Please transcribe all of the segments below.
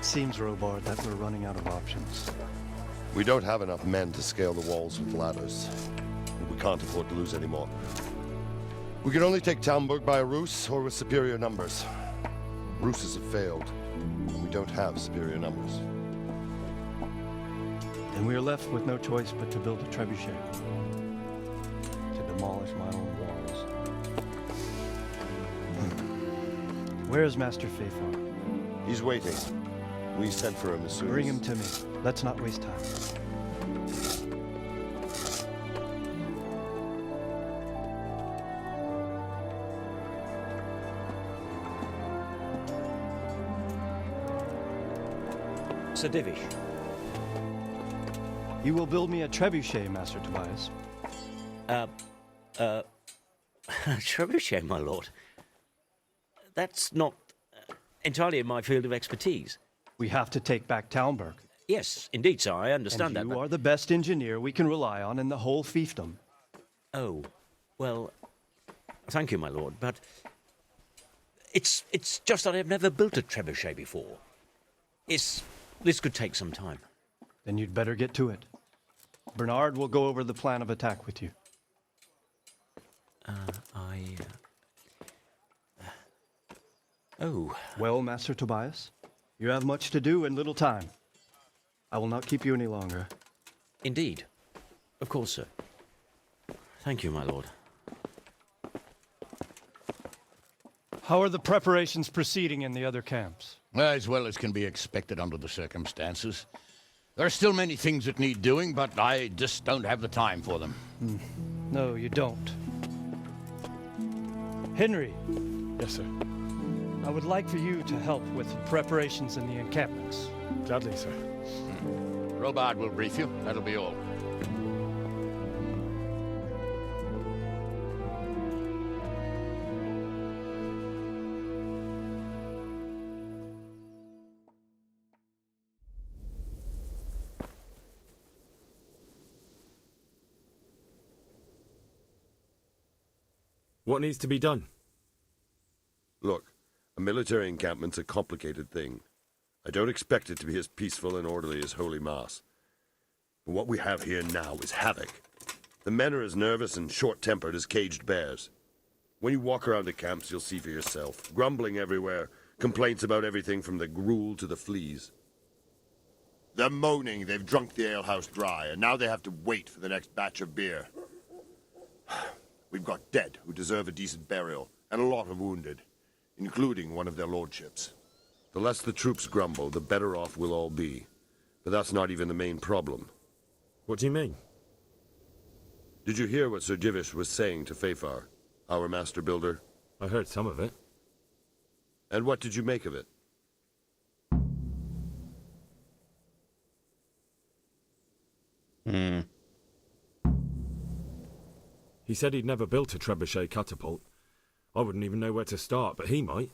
It seems, Robard, that we're running out of options. We don't have enough men to scale the walls with ladders. We can't afford to lose any more. We can only take Talmberg by a ruse or with superior numbers. Ruses have failed, and we don't have superior numbers. Then we are left with no choice but to build a trebuchet. To demolish my own walls. Where is Master Fafar? He's waiting. We sent for him as soon as... Bring him to me. Let's not waste time. Sir Divish. You will build me a trebuchet, Master Tobias. Trebuchet, my lord. That's not entirely in my field of expertise. We have to take back Talmberg. Yes, indeed, sir, I understand and that. You are the best engineer we can rely on in the whole fiefdom. Oh, well, thank you, my lord, but it's just that I've never built a trebuchet before. This could take some time. Then you'd better get to it. Bernard will go over the plan of attack with you. Oh. Well, Master Tobias, you have much to do and little time. I will not keep you any longer. Indeed. Of course, sir. Thank you, my lord. How are the preparations proceeding in the other camps? As well as can be expected under the circumstances. There are still many things that need doing, but I just don't have the time for them. No, you don't. Henry. Yes, sir. I would like for you to help with preparations in the encampments. Gladly, sir. Robard will brief you. That'll be all. What needs to be done? Look, a military encampment's a complicated thing. I don't expect it to be as peaceful and orderly as Holy Mass. But what we have here now is havoc. The men are as nervous and short-tempered as caged bears. When you walk around the camps, you'll see for yourself. Grumbling everywhere, complaints about everything from the gruel to the fleas. They're moaning they've drunk the alehouse dry, and now they have to wait for the next batch of beer. We've got dead who deserve a decent burial, and a lot of wounded, including one of their lordships. The less the troops grumble, the better off we'll all be. But that's not even the main problem. What do you mean? Did you hear what Sir Divish was saying to Fafar, our master builder? I heard some of it. And what did you make of it? He said he'd never built a trebuchet catapult. I wouldn't even know where to start, but he might.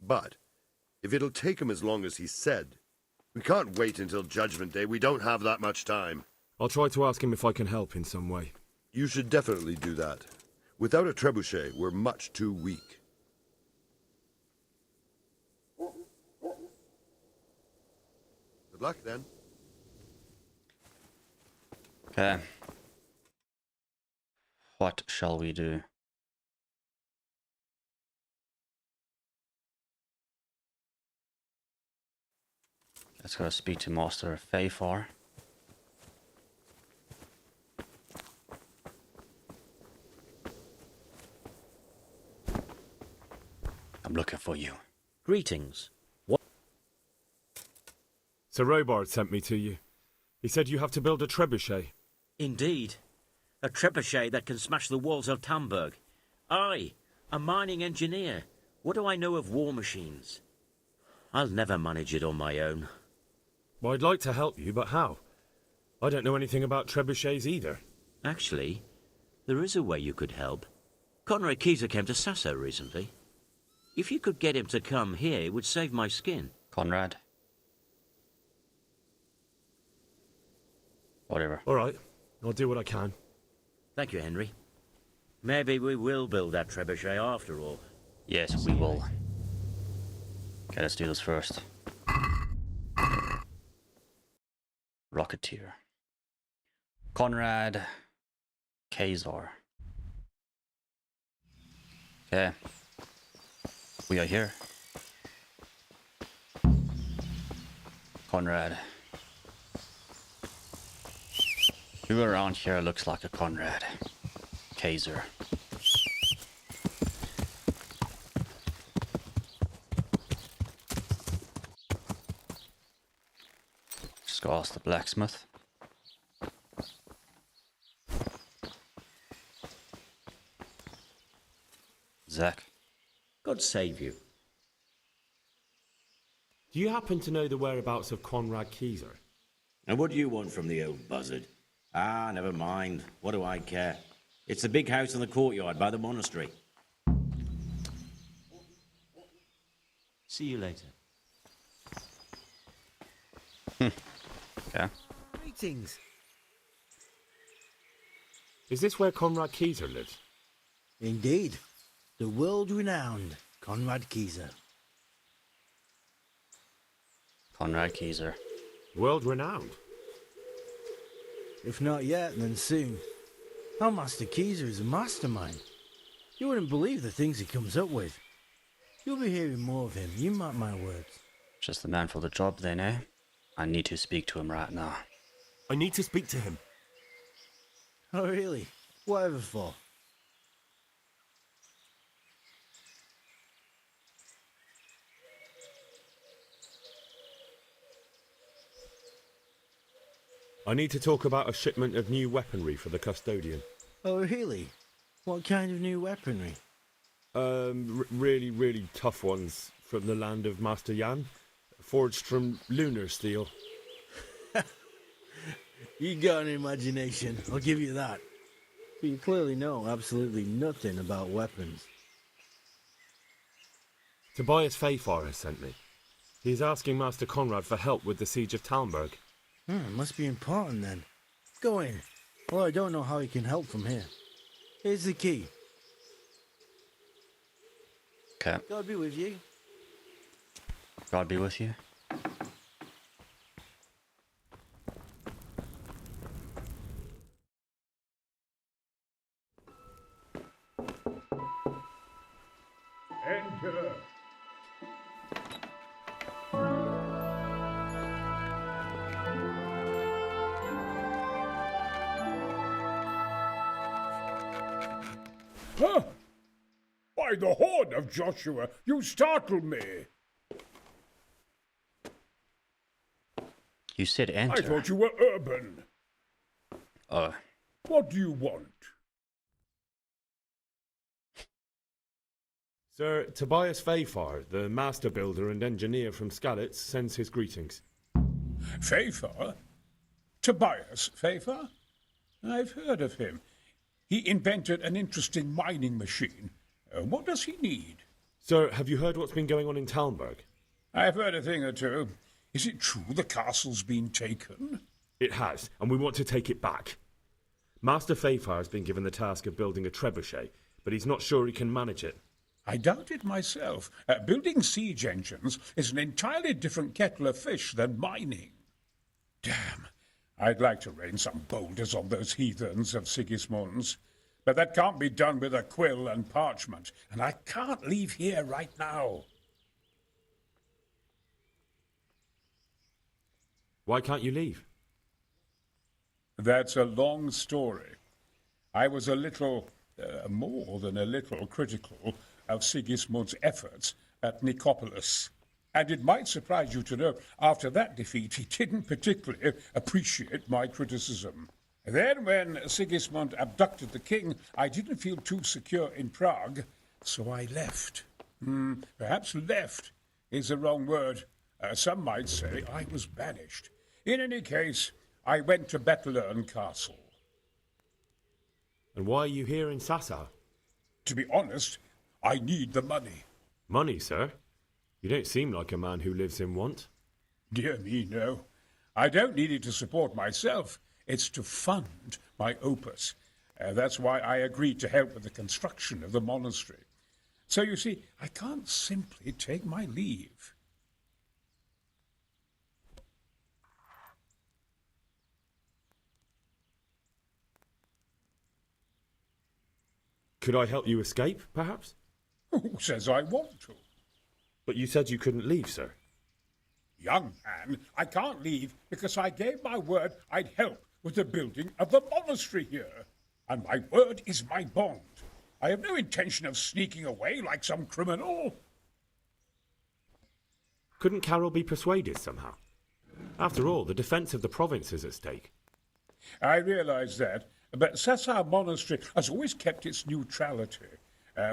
But, if it'll take him as long as he said, we can't wait until Judgment Day. We don't have that much time. I'll try to ask him if I can help in some way. You should definitely do that. Without a trebuchet, we're much too weak. Good luck, then. Okay. What shall we do? Let's go speak to Master Fafar. I'm looking for you. Greetings. What? Sir Robard sent me to you. He said you have to build a trebuchet. Indeed. A trebuchet that can smash the walls of Talmberg. I, a mining engineer. What do I know of war machines? I'll never manage it on my own. Well, I'd like to help you, but how? I don't know anything about trebuchets either. Actually, there is a way you could help. Conrad Keyser came to Sasso recently. If you could get him to come here, it would save my skin. Conrad. Whatever. All right, I'll do what I can. Thank you, Henry. Maybe we will build that trebuchet after all. Yes, we will. Okay, let's do this first. Rocketeer. Conrad Kazar. Okay. We are here. Conrad. Who around here looks like a Conrad Kazar? Just go ask the blacksmith. Zach. God save you. Do you happen to know the whereabouts of Conrad Keyser? And what do you want from the old buzzard? Ah, never mind. What do I care? It's the big house in the courtyard by the monastery. See you later. Yeah. Greetings. Is this where Conrad Keyser lives? Indeed. The world-renowned Conrad Keyser. Conrad Keyser. World renowned. If not yet, then soon. Our Master Keyser is a mastermind. You wouldn't believe the things he comes up with. You'll be hearing more of him, you mark my words. Just the man for the job then, eh? I need to speak to him right now. I need to speak to him. Oh really? Whatever for? I need to talk about a shipment of new weaponry for the custodian. Oh really? What kind of new weaponry? Really tough ones from the land of Master Yan, forged from lunar steel. You got an imagination, I'll give you that. But you clearly know absolutely nothing about weapons. Tobias Fayfar has sent me. He's asking Master Conrad for help with the siege of Talmberg. Must be important then. Go in. Well, I don't know how he can help from here. Here's the key. Okay. God be with you. God be with you. Enter. Huh? By the horn of Joshua, you startle me. You said enter. I thought you were urban. What do you want? Sir Tobias Fayfar, the master builder and engineer from Skalitz, sends his greetings. Fayfar? Tobias Fayfar? I've heard of him. He invented an interesting mining machine. What does he need? Sir, have you heard what's been going on in Talmberg? I've heard a thing or two. Is it true the castle's been taken? It has, and we want to take it back. Master Fayfar has been given the task of building a trebuchet, but he's not sure he can manage it. I doubt it myself. Building siege engines is an entirely different kettle of fish than mining. Damn, I'd like to rain some boulders on those heathens of Sigismund's. But that can't be done with a quill and parchment, and I can't leave here right now. Why can't you leave? That's a long story. I was a little, more than a little, critical of Sigismund's efforts at Nicopolis. And it might surprise you to know, after that defeat, he didn't particularly appreciate my criticism. Then, when Sigismund abducted the king, I didn't feel too secure in Prague, so I left. Perhaps left is the wrong word. Some might say I was banished. In any case, I went to Bettelern Castle. And why are you here in Sassa? To be honest, I need the money. Money, sir? You don't seem like a man who lives in want. Dear me, no. I don't need it to support myself. It's to fund my opus. That's why I agreed to help with the construction of the monastery. So you see, I can't simply take my leave. Could I help you escape, perhaps? Who says I want to? But you said you couldn't leave, sir. Young man, I can't leave because I gave my word I'd help with the building of the monastery here. And my word is my bond. I have no intention of sneaking away like some criminal. Couldn't Carol be persuaded somehow? After all, the defence of the province is at stake. I realize that, but Sassau Monastery has always kept its neutrality.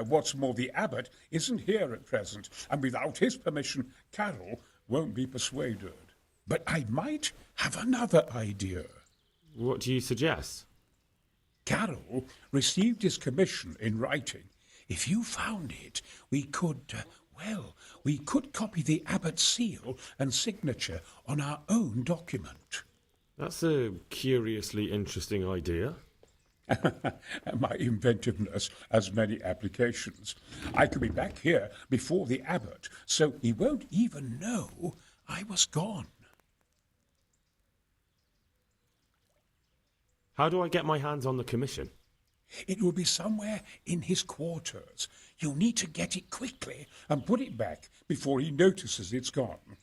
What's more, the abbot isn't here at present, and without his permission, Carol won't be persuaded. But I might have another idea. What do you suggest? Carol received his commission in writing. If you found it, we could copy the abbot's seal and signature on our own document. That's a curiously interesting idea. My inventiveness has many applications. I could be back here before the abbot, so he won't even know I was gone. How do I get my hands on the commission? It will be somewhere in his quarters. You'll need to get it quickly and put it back before he notices it's gone.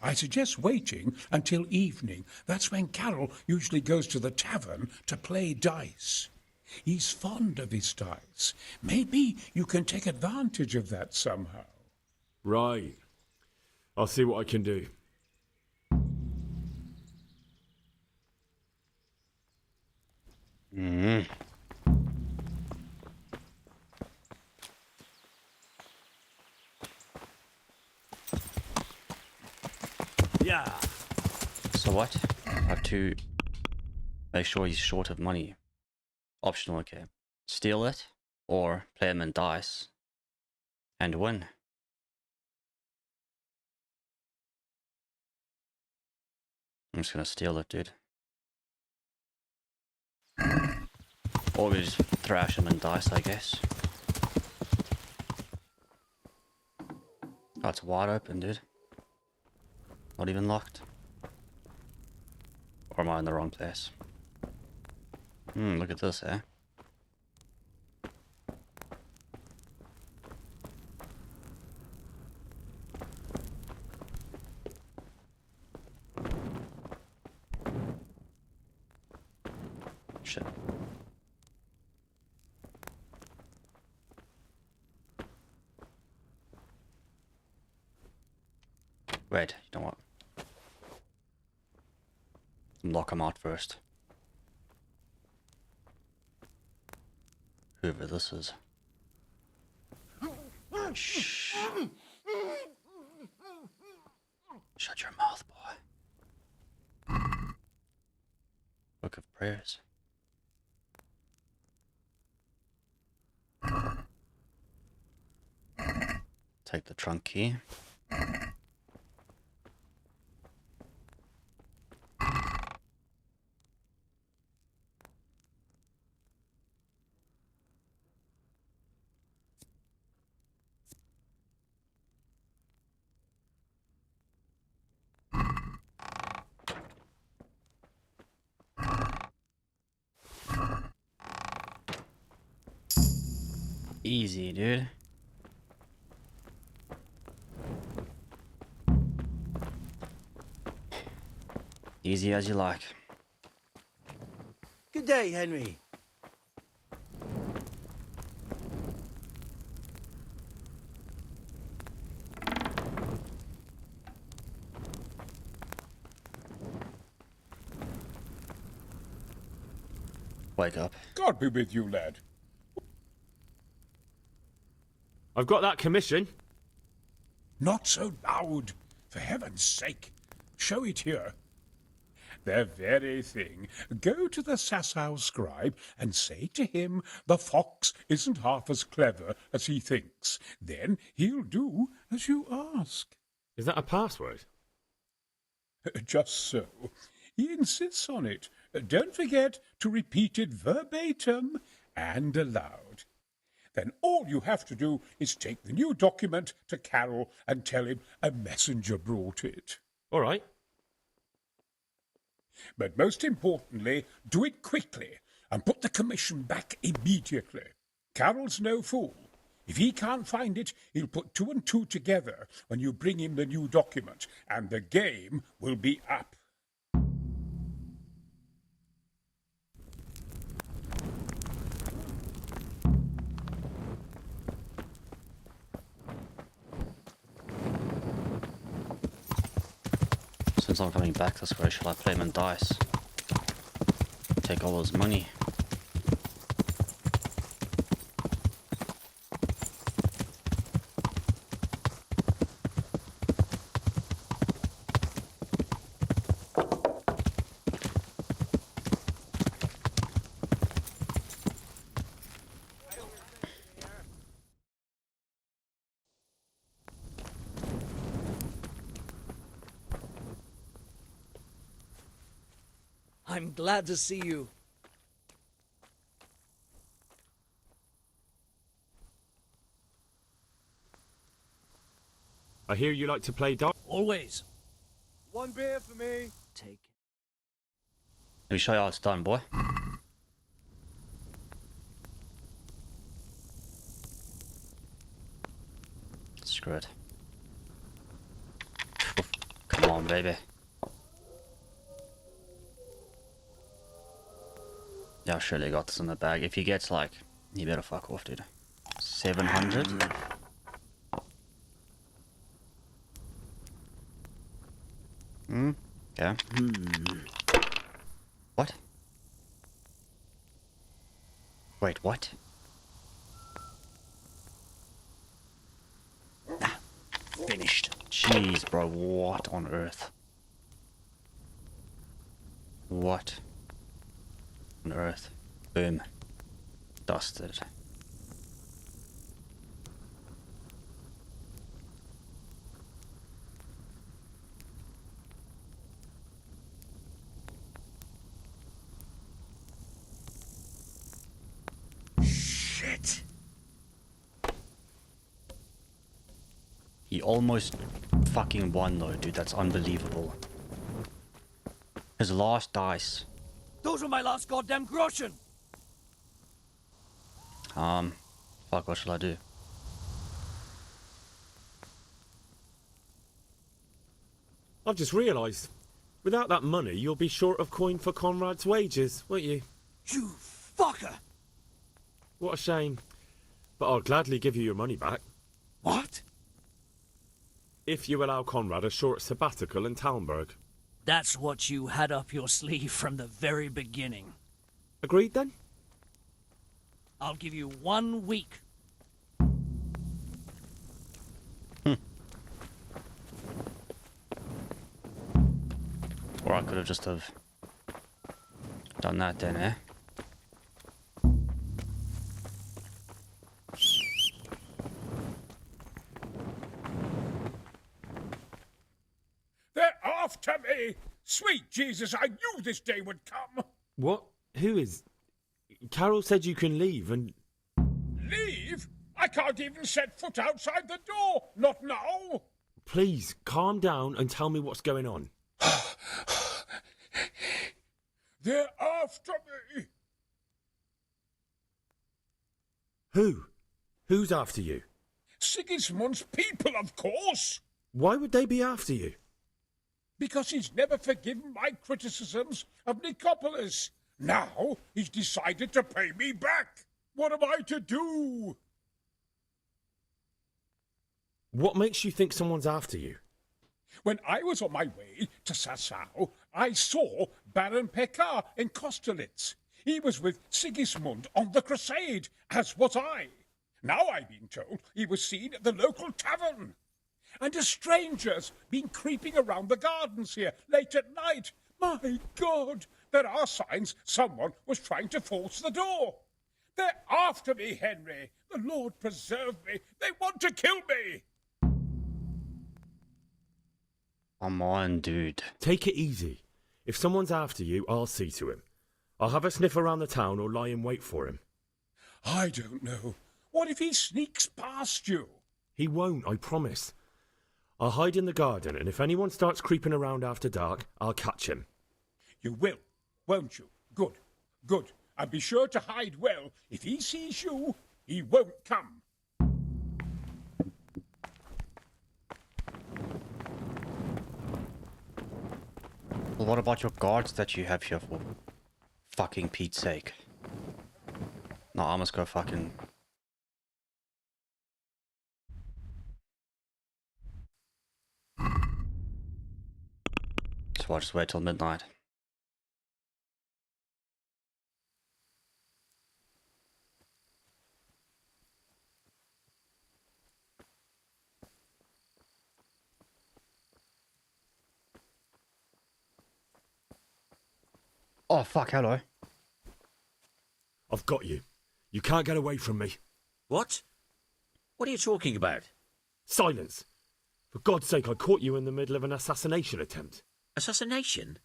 I suggest waiting until evening. That's when Carol usually goes to the tavern to play dice. He's fond of his dice. Maybe you can take advantage of that somehow. Right. I'll see what I can do. Yeah. So what? I have to make sure he's short of money. Optional, okay. Steal it, or play him in dice, and win. I'm just gonna steal it, dude. Or we just thrash him in dice, I guess. Oh, it's wide open, dude. Not even locked. Or am I in the wrong place? Look at this, eh? Shit. Wait, you know what? Lock him out first. Whoever this is. Shh. Shut your mouth, boy. Book of Prayers. Take the trunk key. Easy, dude. Easy as you like. Good day, Henry. Wake up. God be with you, lad. I've got that commission. Not so loud, for heaven's sake. Show it here. The very thing. Go to the Sassau scribe and say to him the fox isn't half as clever as he thinks. Then he'll do as you ask. Is that a password? Just so. He insists on it. Don't forget to repeat it verbatim and aloud. Then all you have to do is take the new document to Carol and tell him a messenger brought it. All right. But most importantly, do it quickly and put the commission back immediately. Carol's no fool. If he can't find it, he'll put 2 and 2 together when you bring him the new document, and the game will be up. Since I'm coming back this way, shall I play him in dice? Take all his money. I'm glad to see you. I hear you like to play dice. Always. One beer for me. Take. Let me show you how it's done, boy. Screw it. Come on, baby. Yeah, I surely got this in the bag. If he gets like, you better fuck off, dude. 700? Yeah. What? Wait, what? Ah, finished. Jeez, bro, what on earth? What on earth? Boom. Dusted. Shit! He almost fucking won though, dude. That's unbelievable. His last dice. Those were my last goddamn groschen. Fuck, what shall I do? I've just realised, without that money, you'll be short of coin for Conrad's wages, won't you? You fucker! What a shame. But I'll gladly give you your money back. What? If you allow Conrad a short sabbatical in Talmberg. That's what you had up your sleeve from the very beginning. Agreed then? I'll give you 1 week. Or I could have just have done that then, eh? They're after me! Sweet Jesus, I knew this day would come! What? Who is... Carol said you can leave and... Leave? I can't even set foot outside the door! Not now! Please, calm down and tell me what's going on. They're after me! Who? Who's after you? Sigismund's people, of course! Why would they be after you? Because he's never forgiven my criticisms of Nicopolis. Now he's decided to pay me back. What am I to do? What makes you think someone's after you? When I was on my way to Sassau, I saw Baron Pekar in Kostelitz. He was with Sigismund on the crusade, as was I. Now I've been told he was seen at the local tavern. And a stranger's been creeping around the gardens here late at night. My God, there are signs someone was trying to force the door. They're after me, Henry. The Lord preserve me. They want to kill me. Come on, dude. Take it easy. If someone's after you, I'll see to him. I'll have a sniff around the town or lie in wait for him. I don't know. What if he sneaks past you? He won't, I promise. I'll hide in the garden, and if anyone starts creeping around after dark, I'll catch him. You will, won't you? Good, good. And be sure to hide well. If he sees you, He won't come. Well, what about your guards that you have here for fucking Pete's sake? No, I must go fucking... So I'll just wait till midnight. Oh, fuck, hello. I've got you. You can't get away from me. What? What are you talking about? Silence! For God's sake, I caught you in the middle of an assassination attempt. Assassination?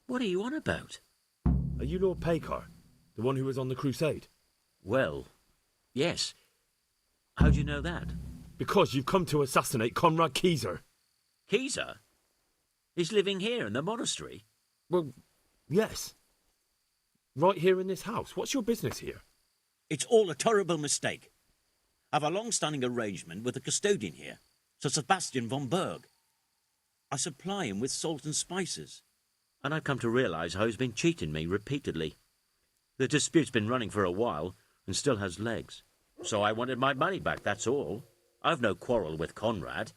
What are you on about? Are you Lord Pekar? The one who was on the crusade? Well, yes. How do you know that? Because you've come to assassinate Conrad Keyser. Keyser? He's living here in the monastery? Well, yes. Right here in this house. What's your business here? It's all a terrible mistake. I've a long-standing arrangement with the custodian here, Sir Sebastian von Berg. I supply him with salt and spices, and I've come to realise how he's been cheating me repeatedly. The dispute's been running for a while and still has legs. So I wanted my money back, that's all. I've no quarrel with Conrad.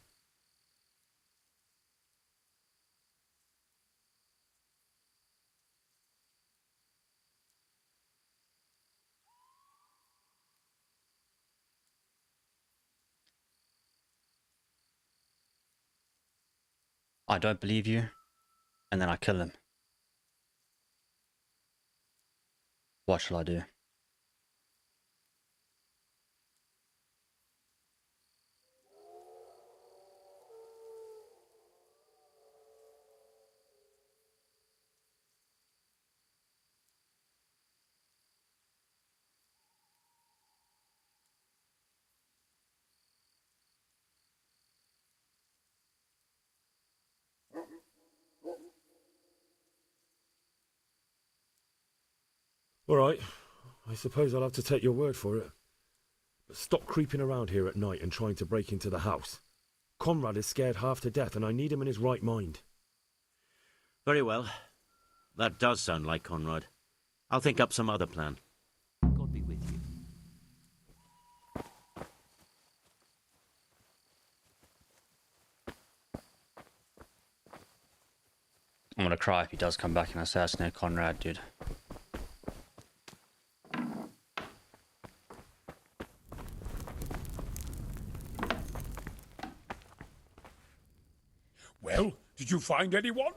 I don't believe you, and then I kill him. What shall I do? All right. I suppose I'll have to take your word for it. But stop creeping around here at night and trying to break into the house. Conrad is scared half to death and I need him in his right mind. Very well. That does sound like Conrad. I'll think up some other plan. God be with you. I'm gonna cry if he does come back and assassinate Conrad, dude. Well, did you find anyone?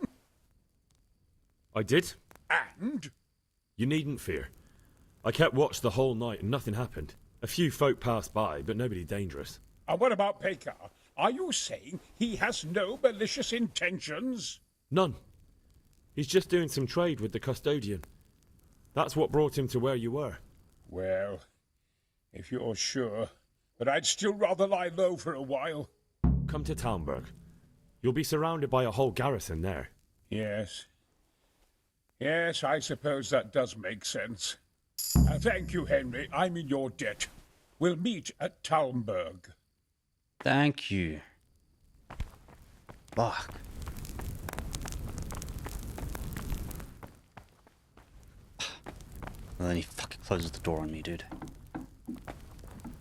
I did. And? You needn't fear. I kept watch the whole night and nothing happened. A few folk passed by, but nobody dangerous. And what about Pekar? Are you saying he has no malicious intentions? None. He's just doing some trade with the custodian. That's what brought him to where you were. Well, if you're sure, but I'd still rather lie low for a while. Come to Talmberg. You'll be surrounded by a whole garrison there. Yes. Yes, I suppose that does make sense. Thank you, Henry. I'm in your debt. We'll meet at Talmberg. Thank you. Fuck. And then he fucking closes the door on me, dude.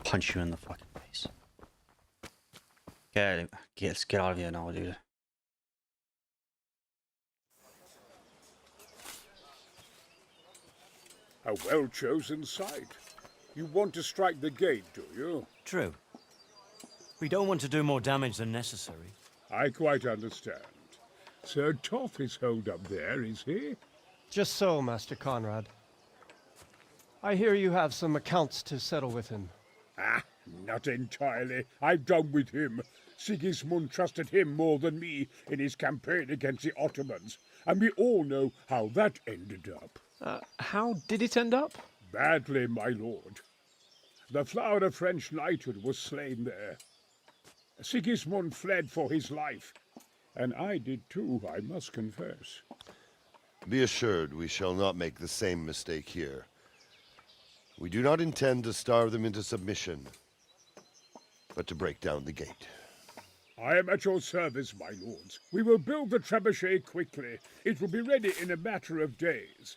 Punch you in the fucking face. Let's get out of here now, dude. A well-chosen site. You want to strike the gate, do you? True. We don't want to do more damage than necessary. I quite understand. Sir Toth is holed up there, is he? Just so, Master Conrad. I hear you have some accounts to settle with him. Ah, not entirely. I've done with him. Sigismund trusted him more than me in his campaign against the Ottomans, and we all know how that ended up. How did it end up? Badly, my lord. The flower of French knighthood was slain there. Sigismund fled for his life, and I did too, I must confess. Be assured we shall not make the same mistake here. We do not intend to starve them into submission, but to break down the gate. I am at your service, my lords. We will build the trebuchet quickly. It will be ready in a matter of days.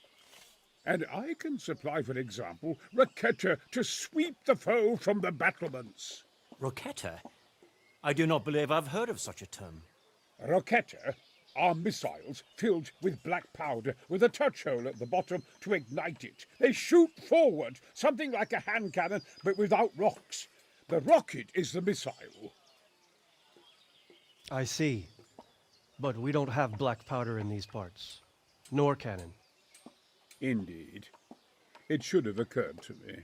And I can supply, for example, Raketa to sweep the foe from the battlements. Roquetta? I do not believe I've heard of such a term. Raketa are missiles filled with black powder with a touch hole at the bottom to ignite it. They shoot forward, something like a hand cannon, but without rocks. The rocket is the missile. I see. But we don't have black powder in these parts. Nor cannon. Indeed. It should have occurred to me.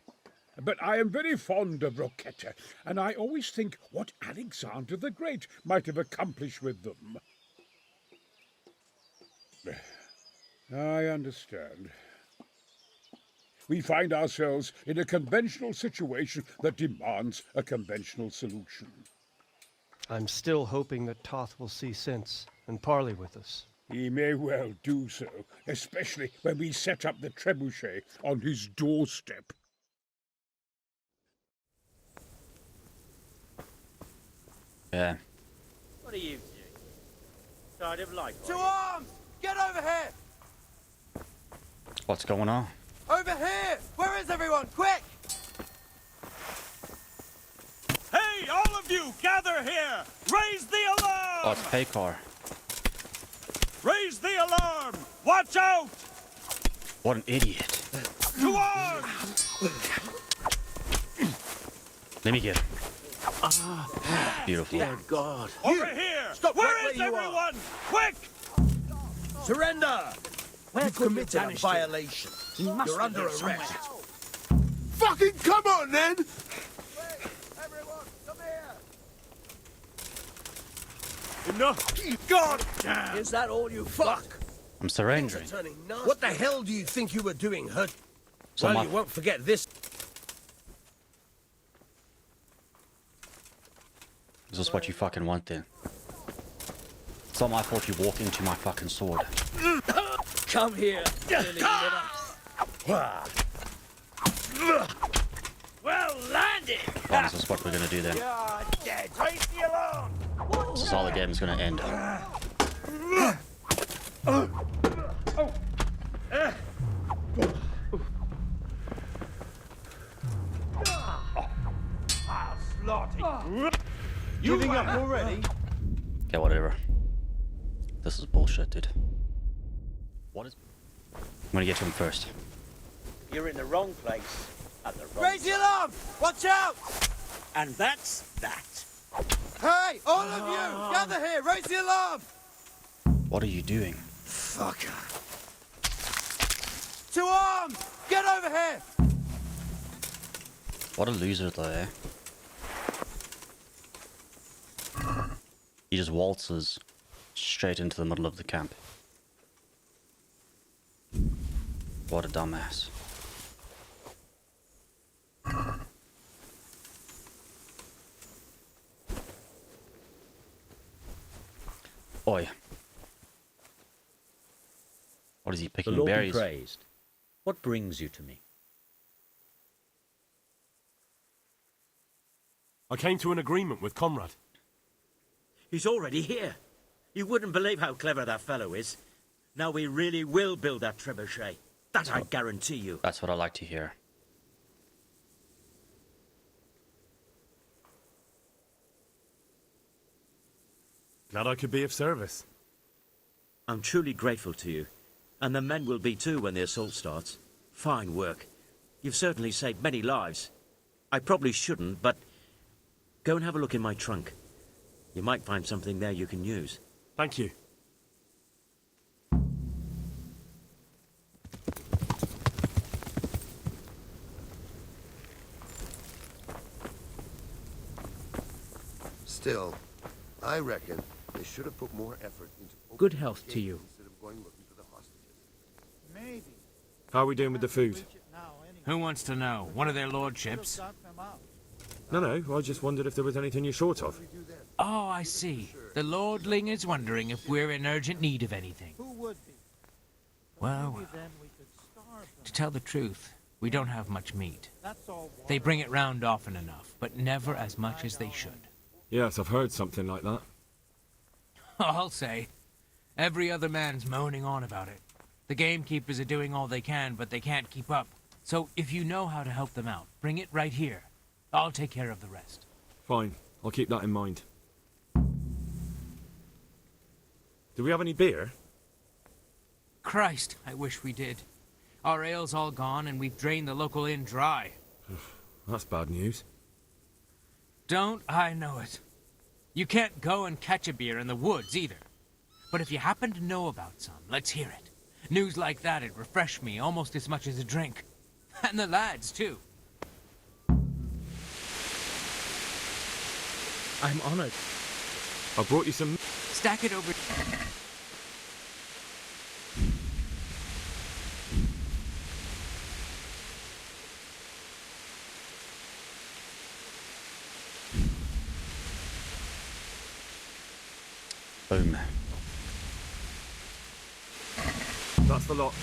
But I am very fond of Roquetta, and I always think what Alexander the Great might have accomplished with them. I understand. We find ourselves in a conventional situation that demands a conventional solution. I'm still hoping that Toth will see sense and parley with us. He may well do so, especially when we set up the trebuchet on his doorstep. Yeah. What are you doing? Side of life? To arms! Get over here! What's going on? Over here! Where is everyone? Quick! Hey, all of you, gather here! Raise the alarm! Oh, it's Paycar. Raise the alarm! Watch out! What an idiot. To arms! Let me get him. Beautiful. Dear God. Over here! Stop Where right is where you are. everyone? Quick! Surrender! You've committed a banished violation. He must You're be under here arrest. somewhere. Fucking come on, then! Everyone, come here! Enough! God! Is that all you Fuck! I'm surrendering. What the hell do you think you were doing, Hud? So Well, my- you won't forget this. Is this what you fucking want then? It's not my fault you walk into my fucking sword. Come here, silly little. Well landed! Oh, is this what we're gonna do then? You're dead! Raise the alarm! This is how the game's gonna end. Giving up already? Okay, whatever. This is bullshit, dude. What is... I'm gonna get to him first. You're in the wrong place at the wrong Raise the alarm! Watch out! And that's that. Hey, all of you! Gather here! Raise the alarm! What are you doing? Fucker. To arms! Get over here! What a loser, though, eh? He just waltzes straight into the middle of the camp. What a dumbass. Oi. What is he The picking Lord be berries? praised. What brings you to me? I came to an agreement with Conrad. He's already here. You wouldn't believe how clever that fellow is. Now we really will build that trebuchet. That I guarantee you. That's what I like to hear. Glad I could be of service. I'm truly grateful to you. And the men will be too when the assault starts. Fine work. You've certainly saved many lives. I probably shouldn't, but go and have a look in my trunk. You might find something there you can use. Thank you. Still, I reckon they should have put more effort into... Good health to you. ...instead of going looking for the hostages. Maybe. How are we doing with the food? Who wants to know? One of their lordships? No, I just wondered if there was anything you're short of. Oh, I see. The lordling is wondering if we're in urgent need of anything. Who would be? Well, to tell the truth, We don't have much meat. They bring it round often enough, but never as much as they should. Yes, I've heard something like that. I'll say. Every other man's moaning on about it. The gamekeepers are doing all they can, but they can't keep up. So if you know how to help them out, bring it right here. I'll take care of the rest. Fine, I'll keep that in mind. Do we have any beer? Christ, I wish we did. Our ale's all gone, and we've drained the local inn dry. That's bad news. Don't I know it? You can't go and catch a beer in the woods, either. But if you happen to know about some, let's hear it. News like that'd refresh me almost as much as a drink. And the lads, too. I'm honored. I brought you some... Stack it over... Boom. That's the lot.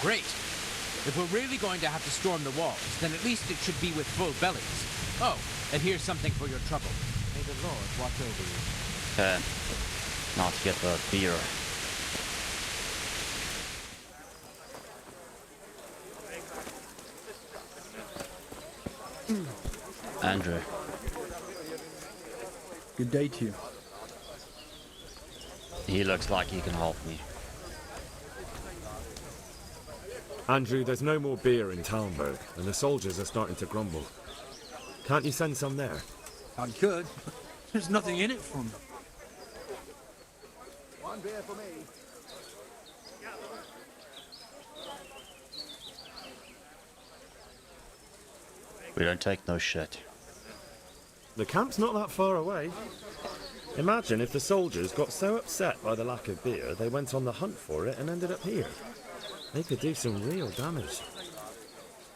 Great. If we're really going to have to storm the walls, then at least it should be with full bellies. Oh, and here's something for your trouble. May the Lord watch over you. Okay. Now to get the beer. Andrew. Good day to you. He looks like he can help me. Andrew, there's no more beer in Talmberg, and the soldiers are starting to grumble. Can't you send some there? I could. There's nothing in it for me. One beer for me. We don't take no shit. The camp's not that far away. Imagine if the soldiers got so upset by the lack of beer, they went on the hunt for it and ended up here. They could do some real damage.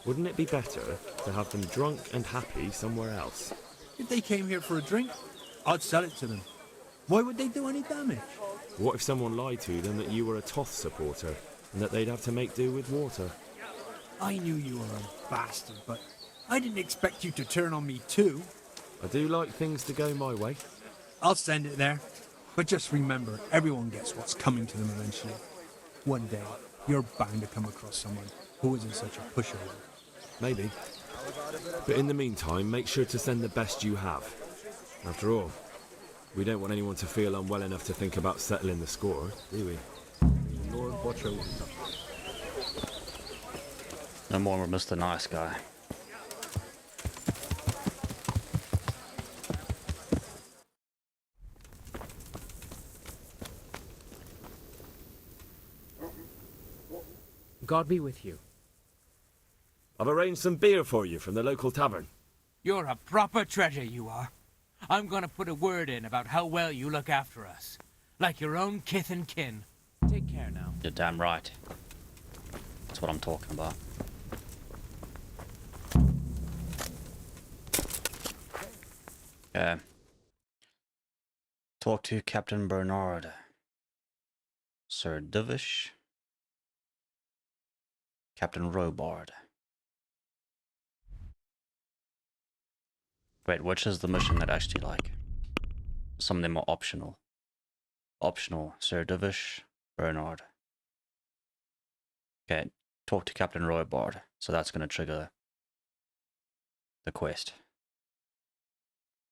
Wouldn't it be better to have them drunk and happy somewhere else? If they came here for a drink, I'd sell it to them. Why would they do any damage? What if someone lied to them that you were a Toth supporter, and that they'd have to make do with water? I knew you were a bastard, but I didn't expect you to turn on me too. I do like things to go my way. I'll send it there. But just remember, everyone gets what's coming to them eventually. One day, you're bound to come across someone who isn't such a pushover. Maybe. But in the meantime, make sure to send the best you have. After all, we don't want anyone to feel unwell enough to think about settling the score, do we? Lord, watch over. No more Mr. Nice Guy. God be with you. I've arranged some beer for you from the local tavern. You're a proper treasure, you are. I'm gonna put a word in about how well you look after us. Like your own kith and kin. Take care now. You're damn right. That's what I'm talking about. Okay. Talk to Captain Bernard. Sir Divish. Captain Robard. Wait, which is the mission that actually, like, some of them are optional. Optional, Sir Divish, Bernard. Okay, talk to Captain Robard. So that's going to trigger the quest.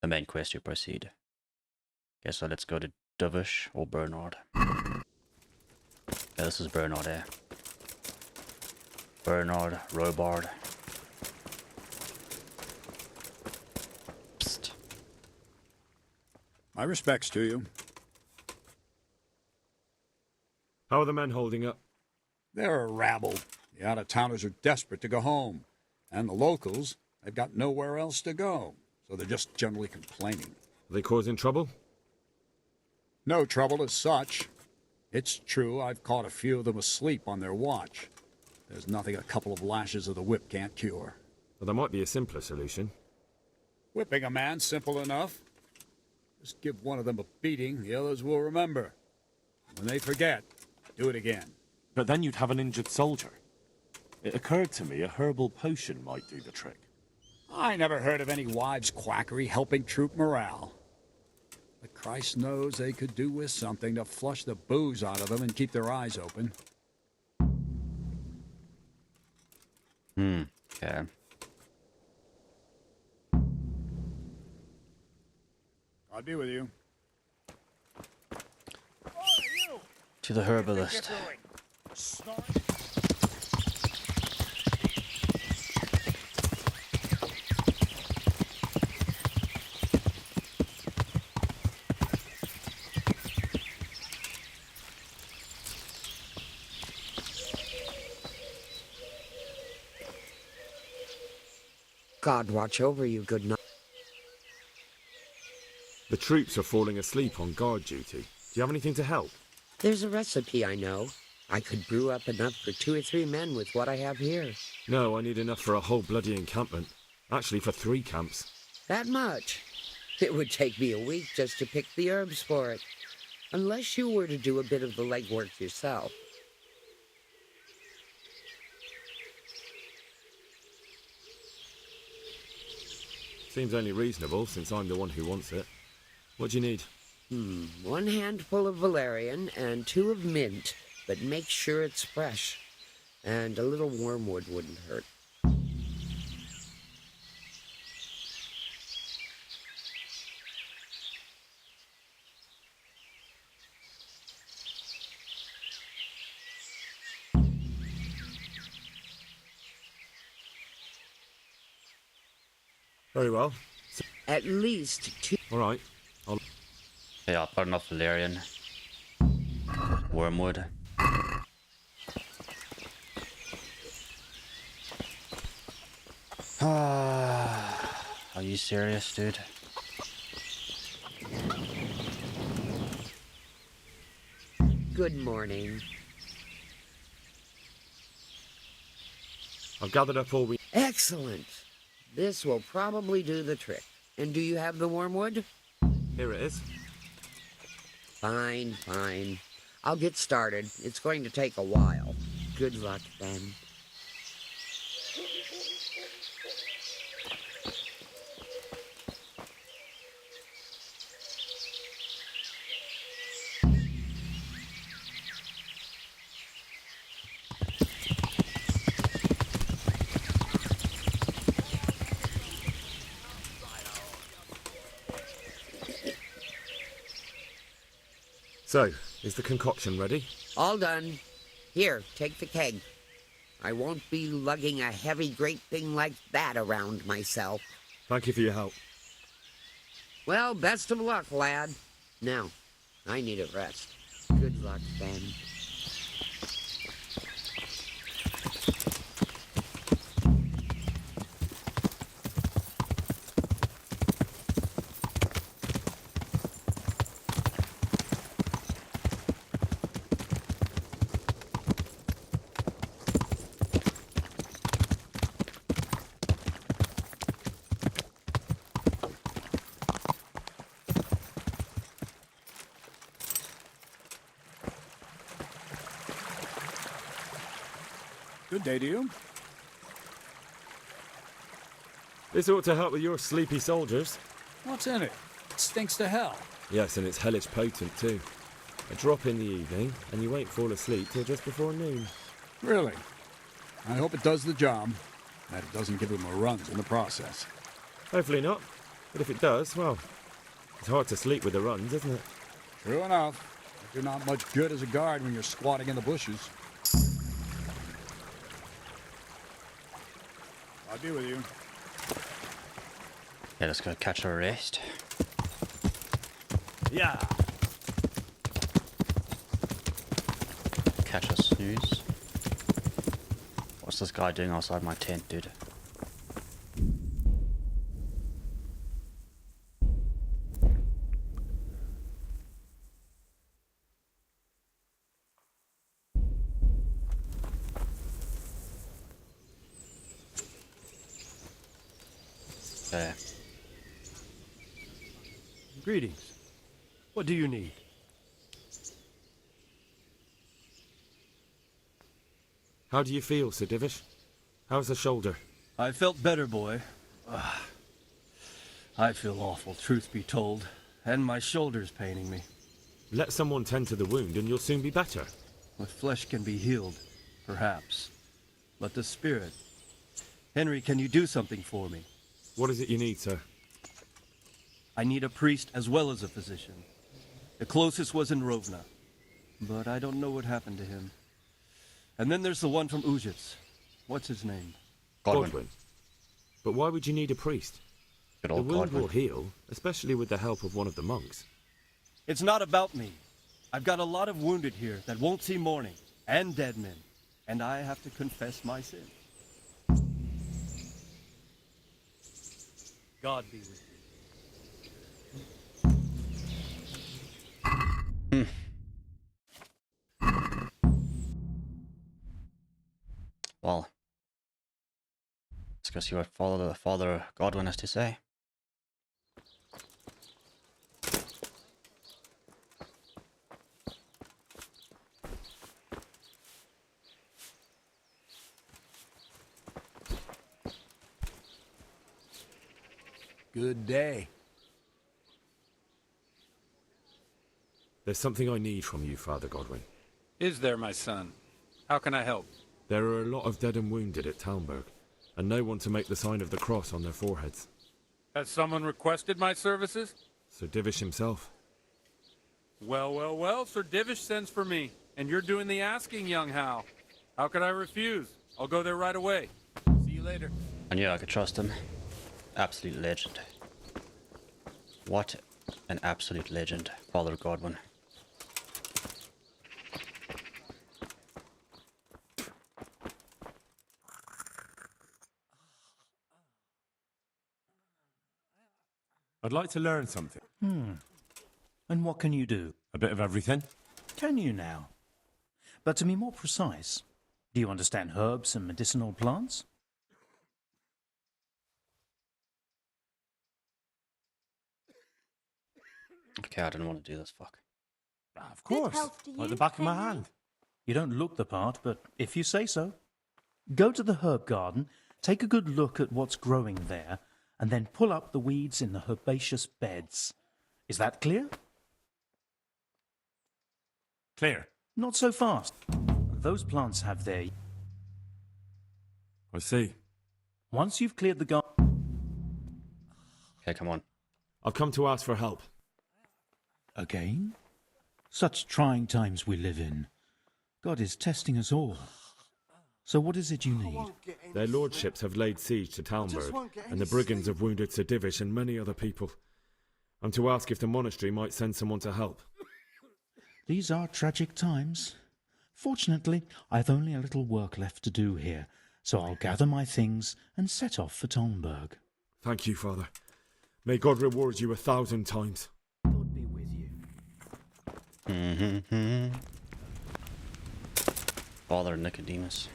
The main quest to proceed. Okay, so let's go to Divish or Bernard. Okay, this is Bernard here. Bernard, Robard. Psst. My respects to you. How are the men holding up? They're a rabble. The out-of-towners are desperate to go home. And the locals, they've got nowhere else to go. So they're just generally complaining. Are they causing trouble? No trouble as such. It's true I've caught a few of them asleep on their watch. There's nothing a couple of lashes of the whip can't cure. Well, there might be a simpler solution. Whipping a man, simple enough. Just give one of them a beating, the others will remember. When they forget, do it again. But then you'd have an injured soldier. It occurred to me a herbal potion might do the trick. I never heard of any wives' quackery helping troop morale. But Christ knows they could do with something to flush the booze out of them and keep their eyes open. Okay. I'll be with you. To the herbalist. God watch over you, good night. The troops are falling asleep on guard duty. Do you have anything to help? There's a recipe I know. I could brew up enough for 2 or 3 men with what I have here. No, I need enough for a whole bloody encampment. Actually, for 3 camps. That much? It would take me a week just to pick the herbs for it. Unless you were to do a bit of the legwork yourself. Seems only reasonable, since I'm the one who wants it. What do you need? 1 handful of valerian and 2 of mint, but make sure it's fresh. And a little wormwood wouldn't hurt. Very well. At least 2. All right. Yeah, I'll put enough valerian. Wormwood. Are you serious, dude? Good morning. I've gathered up all we... Excellent. This will probably do the trick. And do you have the wormwood? Here it is. Fine, fine. I'll get started. It's going to take a while. Good luck, then. So, is the concoction ready? All done. Here, take the keg. I won't be lugging a heavy great thing like that around myself. Thank you for your help. Well, best of luck, lad. Now, I need a rest. Good luck, then. Good day to you. This ought to help with your sleepy soldiers. What's in it? It stinks to hell. Yes, and it's hellish potent too. A drop in the evening, and you won't fall asleep till just before noon. Really? I hope it does the job. That it doesn't give them a runs in the process. Hopefully not. But if it does, well, it's hard to sleep with the runs, isn't it? True enough. But you're not much good as a guard when you're squatting in the bushes. I'll be with you. Yeah, let's go catch a rest. Yeah. Catch a snooze. What's this guy doing outside my tent, dude? Okay. Greetings. What do you need? How do you feel, Sir Divish? How's the shoulder? I felt better, boy. I feel awful, truth be told, and my shoulder's paining me. Let someone tend to the wound and you'll soon be better. The flesh can be healed, perhaps. But the spirit... Henry, can you do something for me? What is it you need, sir? I need a priest as well as a physician. The closest was in Rovna, but I don't know what happened to him. And then there's the one from Ujits. What's his name? Godwin. But why would you need a priest? Good The old wound Godwin. will heal, especially with the help of one of the monks. It's not about me. I've got a lot of wounded here that won't see morning, and dead men, and I have to confess my sin. God be with you. Well, let's go see what Father Godwin has to say. Good day. There's something I need from you, Father Godwin. Is there, my son? How can I help? There are a lot of dead and wounded at Talmberg, and no one to make the sign of the cross on their foreheads. Has someone requested my services? Sir Divish himself. Well, well, well, Sir Divish sends for me, and you're doing the asking, young Hal. How could I refuse? I'll go there right away. See you later. I knew I could trust him. Absolute legend. What an absolute legend, Father Godwin. I'd like to learn something. And what can you do? A bit of everything. Can you now? But to be more precise, do you understand herbs and medicinal plants? Okay, I didn't want to do this, fuck. Of course, like the back of my hand. You don't look the part, but if you say so. Go to the herb garden, take a good look at what's growing there, and then pull up the weeds in the herbaceous beds. Is that clear? Clear. Not so fast. Those plants have their... I see. Once you've cleared the garden... Okay, come on. I've come to ask for help. Again? Such trying times we live in. God is testing us all. So what is it you need? Their lordships have laid siege to Talmberg, and the brigands have wounded Sir Divish and many other people. I'm to ask if the monastery might send someone to help. These are tragic times. Fortunately, I've only a little work left to do here, so I'll gather my things and set off for Talmberg. Thank you, Father. May God reward you 1,000 times. God be with you. Father Nicodemus.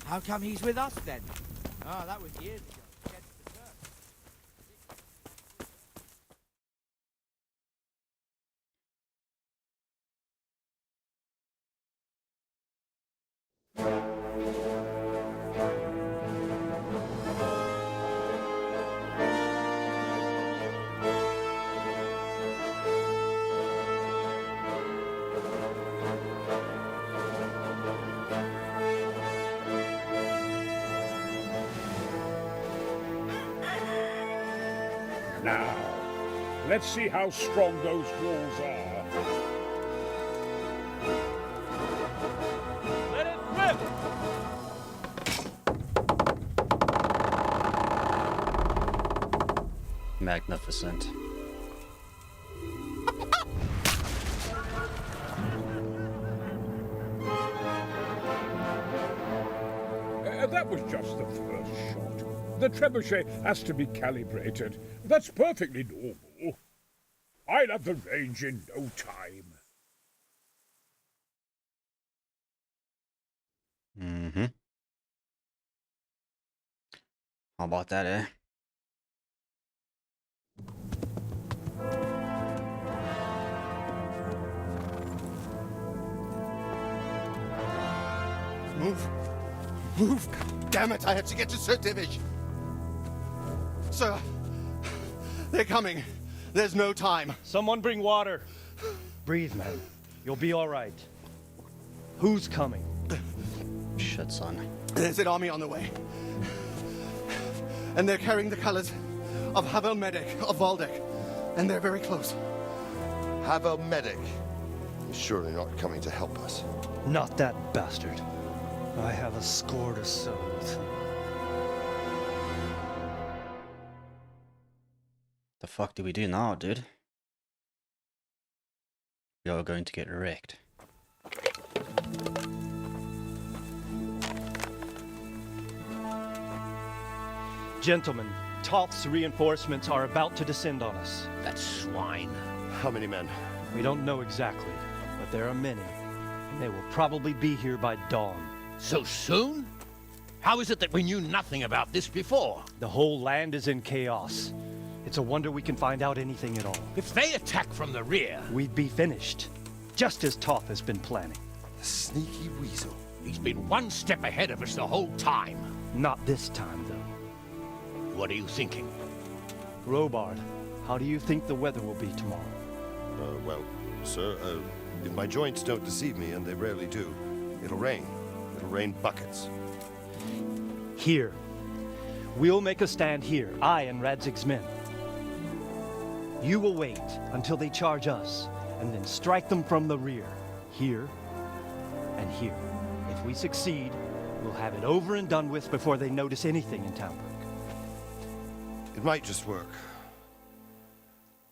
How come he's with us then? Oh, that was years ago. Now, let's see how strong those walls are. Let it rip! Magnificent. That was just the first shot. The trebuchet has to be calibrated. That's perfectly normal. I'll have the range in no time. How about that, eh? Move. Move. Damn it, I have to get to Sir Divish. Sir, they're coming. There's no time. Someone bring water. Breathe, man. You'll be all right. Who's coming? Shit, son. There's an army on the way. And they're carrying the colors of Havel Medic of Valdek. And they're very close. Havel Medic? He's surely not coming to help us. Not that bastard. I have a score to settle with him. The fuck do we do now, dude? We are going to get wrecked. Gentlemen, Toth's reinforcements are about to descend on us. That swine. How many men? We don't know exactly, but there are many. And they will probably be here by dawn. So soon? How is it that we knew nothing about this before? The whole land is in chaos. It's a wonder we can find out anything at all. If they attack from the rear... we'd be finished. Just as Toth has been planning. The sneaky weasel. He's been one step ahead of us the whole time. Not this time, though. What are you thinking? Robard, how do you think the weather will be tomorrow? Well, sir, if my joints don't deceive me, and they rarely do, it'll rain. It'll rain buckets. Here. We'll make a stand here, I and Radzig's men. You will wait until they charge us, and then strike them from the rear. Here, and here. If we succeed, we'll have it over and done with before they notice anything in Talberg. It might just work.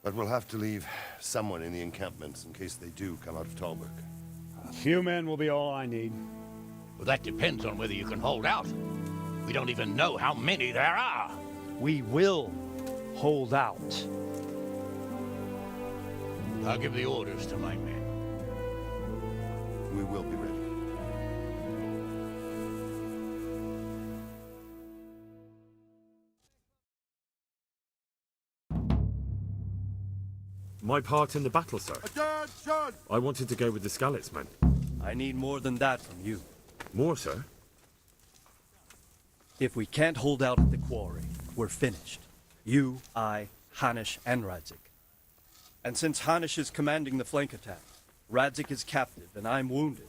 But we'll have to leave someone in the encampments in case they do come out of Talberg. A few men will be all I need. Well, that depends on whether you can hold out. We don't even know how many there are. We will hold out. I'll give the orders to my men. We will be ready. My part in the battle, sir. Attention! I wanted to go with the Skalitz men. I need more than that from you. More, sir? If we can't hold out at the quarry, we're finished. You, I, Hanish, and Radzik. And since Hanish is commanding the flank attack, Radzik is captive and I'm wounded,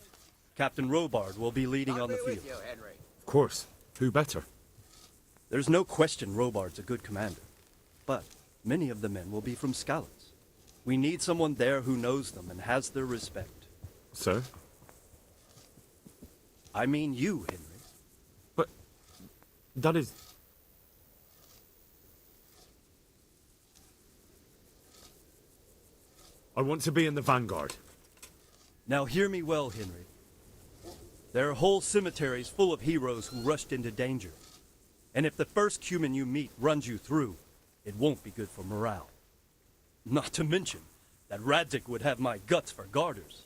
Captain Robard will be leading on the field. You, Henry. Of course. Who better? There's no question Robard's a good commander. But many of the men will be from Skalitz. We need someone there who knows them and has their respect. Sir? I mean you, Henry. But that is... I want to be in the vanguard. Now hear me well, Henry. There are whole cemeteries full of heroes who rushed into danger. And if the first human you meet runs you through, it won't be good for morale. Not to mention that Radzik would have my guts for garters.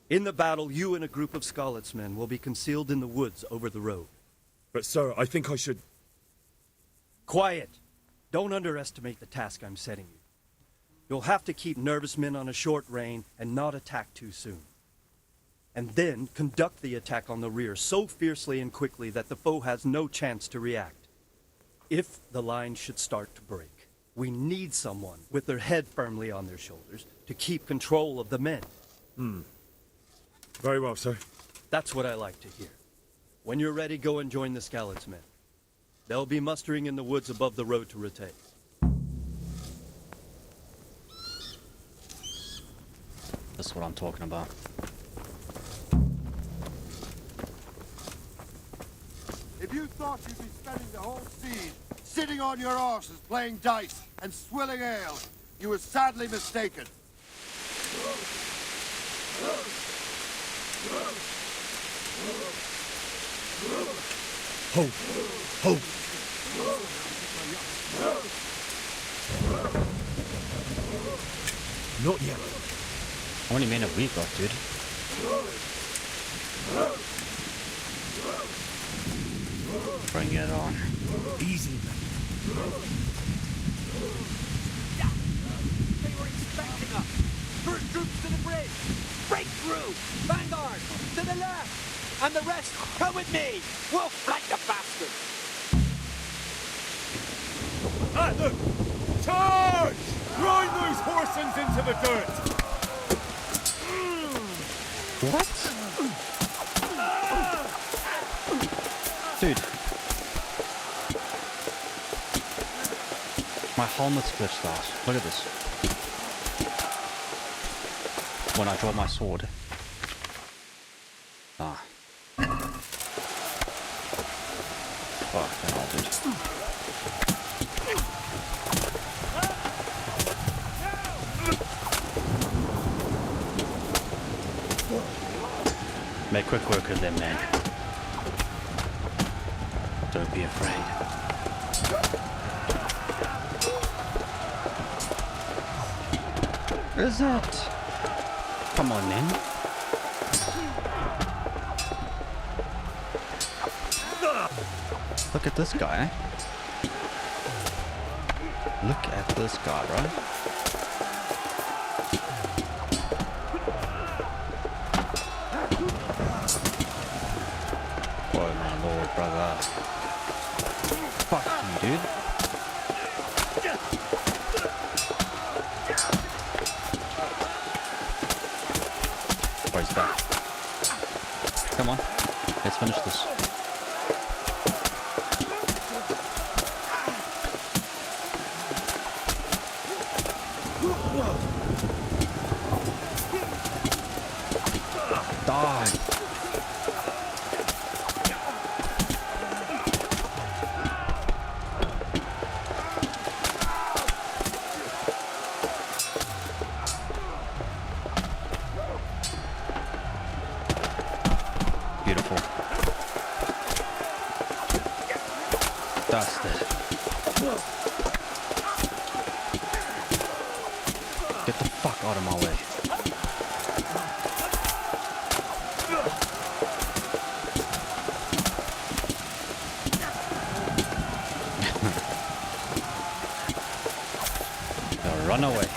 In the battle, you and a group of Skalitz men will be concealed in the woods over the road. But sir, I think I should... Quiet! Don't underestimate the task I'm setting you. You'll have to keep nervous men on a short rein and not attack too soon. And then conduct the attack on the rear so fiercely and quickly that the foe has no chance to react. If the line should start to break, we need someone with their head firmly on their shoulders to keep control of the men. Very well, sir. That's what I like to hear. When you're ready, go and join the Skalitz men. They'll be mustering in the woods above the road to Ratay. That's what I'm talking about. If you thought you'd be spending the whole siege sitting on your arses playing dice and swilling ale, you were sadly mistaken. Ho! Ho! Not yet. How many men have we got, dude? Bring it on. Easy. They were expecting us. First troops to the bridge. Break through. Vanguard, to the left. And the rest, come with me. We'll flank the bastards. Ah, look! Charge! Grind those horsens into the dirt! What? Dude. My helmet's glitched out. Look at this. When I draw my sword. Ah. Fuck hell, dude. Make quick work of them, man. Don't be afraid. Is it? Come on, then. Look at this guy. Look at this guy, right? Oh my lord, brother. Fuck you, dude. Oh, he's back. Come on, let's finish this. Die. Beautiful. Dusted. Get the fuck out of my way. Now run away.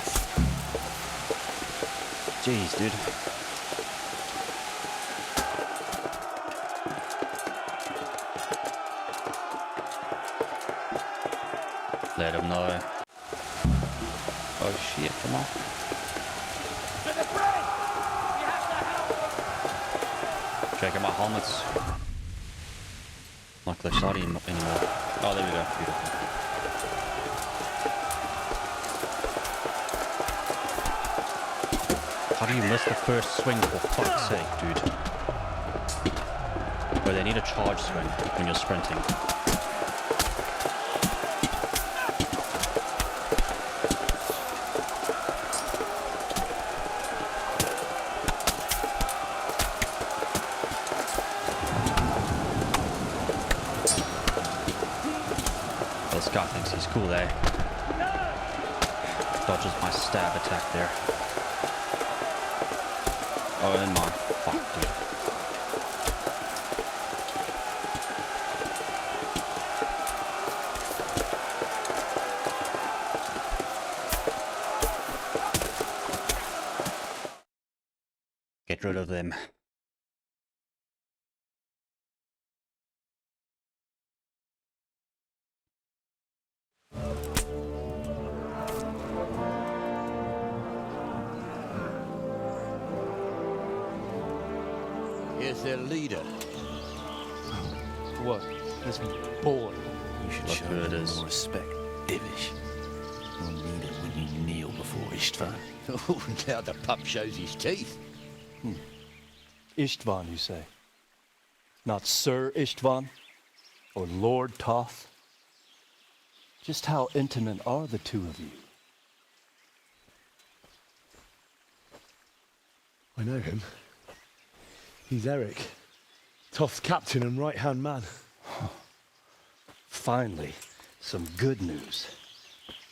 Jeez, dude. Let him know. Oh shit, come on. To the bridge! We have to help! Checking my helmets. Not glitched anymore. Oh, there we go. Beautiful. How do you miss the first swing, for fuck's sake, dude? Bro, they need a charge swing when you're sprinting. This guy thinks he's cool, eh? Dodges my stab attack there. Oh, and my fuck, dude. Get rid of them. Here's their leader. What? This boy. You should Look show who it him is. more respect, Divish. We'll need it when you kneel before Istvan. Oh, now the pup shows his teeth. Istvan, you say? Not Sir Istvan? Or Lord Toth? Just how intimate are the two of you? I know him. He's Eric, Toth's captain and right-hand man. Finally, some good news.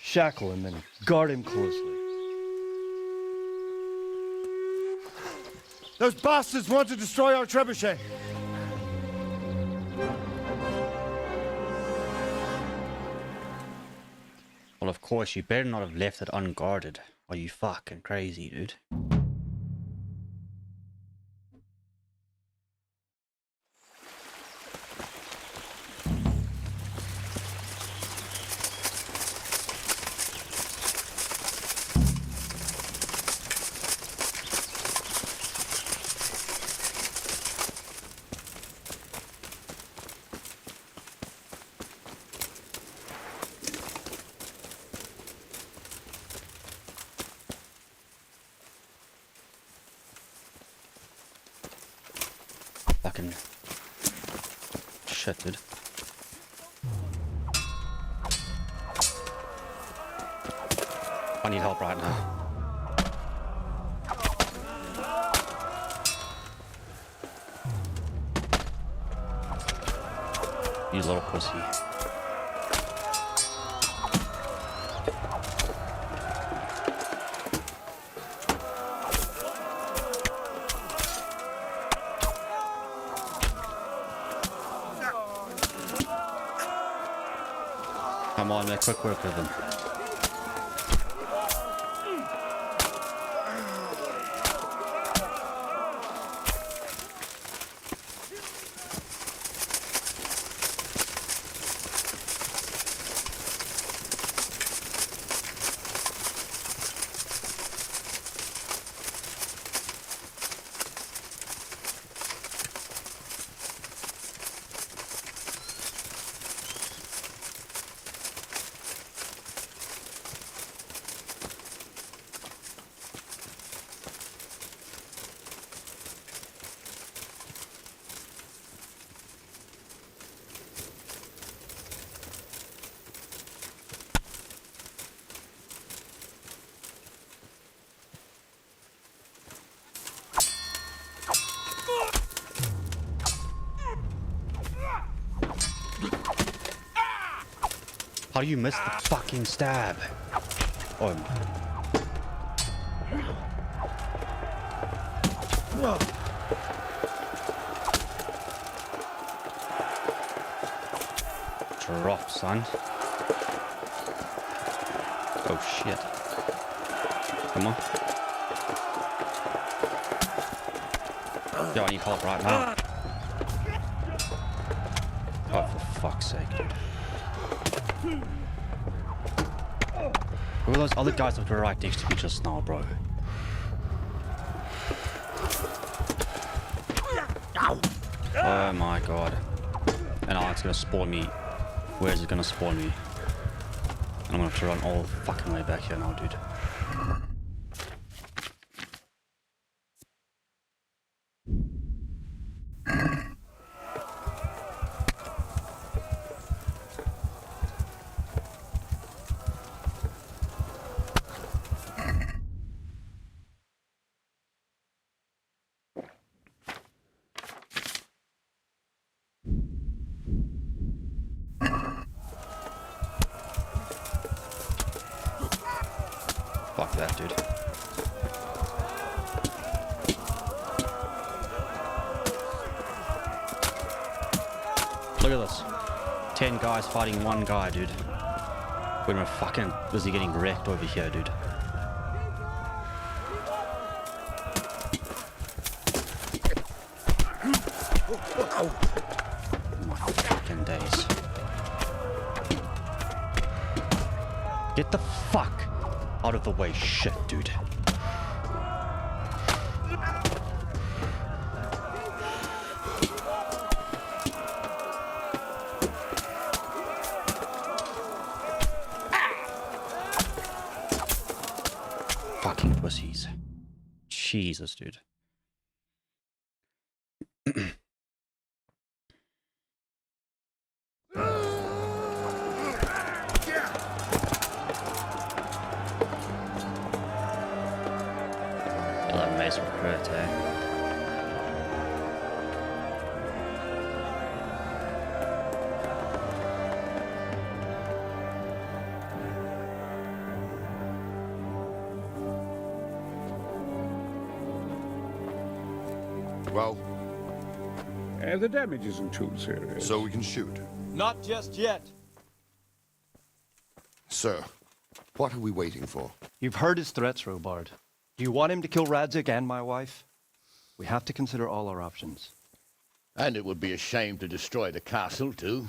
Shackle him and guard him closely. Those bastards want to destroy our trebuchet. Well, of course, you better not have left it unguarded. Are you fucking crazy, dude? Fucking shit, dude. I need help right now. You little pussy. Come on, make quick work with them. How do you miss the fucking stab? Oh my. Drop, son. Oh shit. Come on. Yo, I need help right now. Oh, for fuck's sake, dude. Who are those other guys that were right next to me just now, bro? Oh my god. And now it's gonna spawn me. Where is it gonna spawn me? And I'm gonna have to run all the fucking way back here now, dude. Fuck that, dude. Look at this. 10 guys fighting one guy, dude. When we're fucking busy getting wrecked over here, dude. My fucking days. Get the fuck out of the way, shit, dude. Fucking pussies. Jesus, dude. That mace would hurt, eh? Well? The damage isn't too serious. So we can shoot. Not just yet. Sir, What are we waiting for? You've heard his threats, Robard. Do you want him to kill Radzik and my wife? We have to consider all our options. And it would be a shame to destroy the castle, too.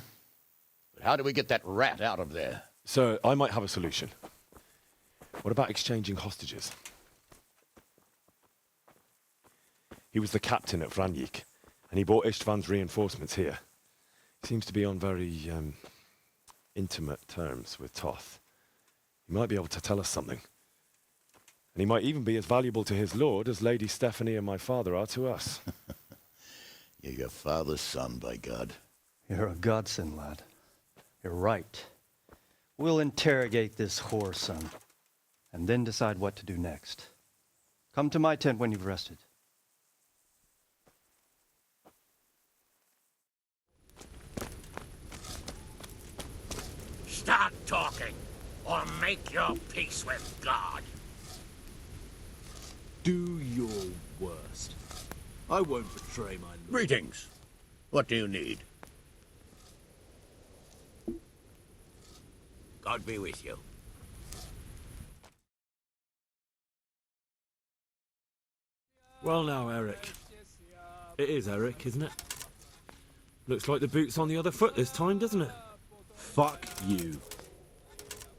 But how do we get that rat out of there? Sir, I might have a solution. What about exchanging hostages? He was the captain at Vranyik, and he brought Istvan's reinforcements here. He seems to be on very, intimate terms with Toth. He might be able to tell us something. And he might even be as valuable to his lord as Lady Stephanie and my father are to us. You're your father's son, by God. You're a godsend, lad. You're right. We'll interrogate this whore son, and then decide what to do next. Come to my tent when you've rested. Start talking, or make your peace with God. Do your worst. I won't betray my lord. Greetings. What do you need? God be with you. Well now, Eric. It is Eric, isn't it? Looks like the boot's on the other foot this time, doesn't it? Fuck you.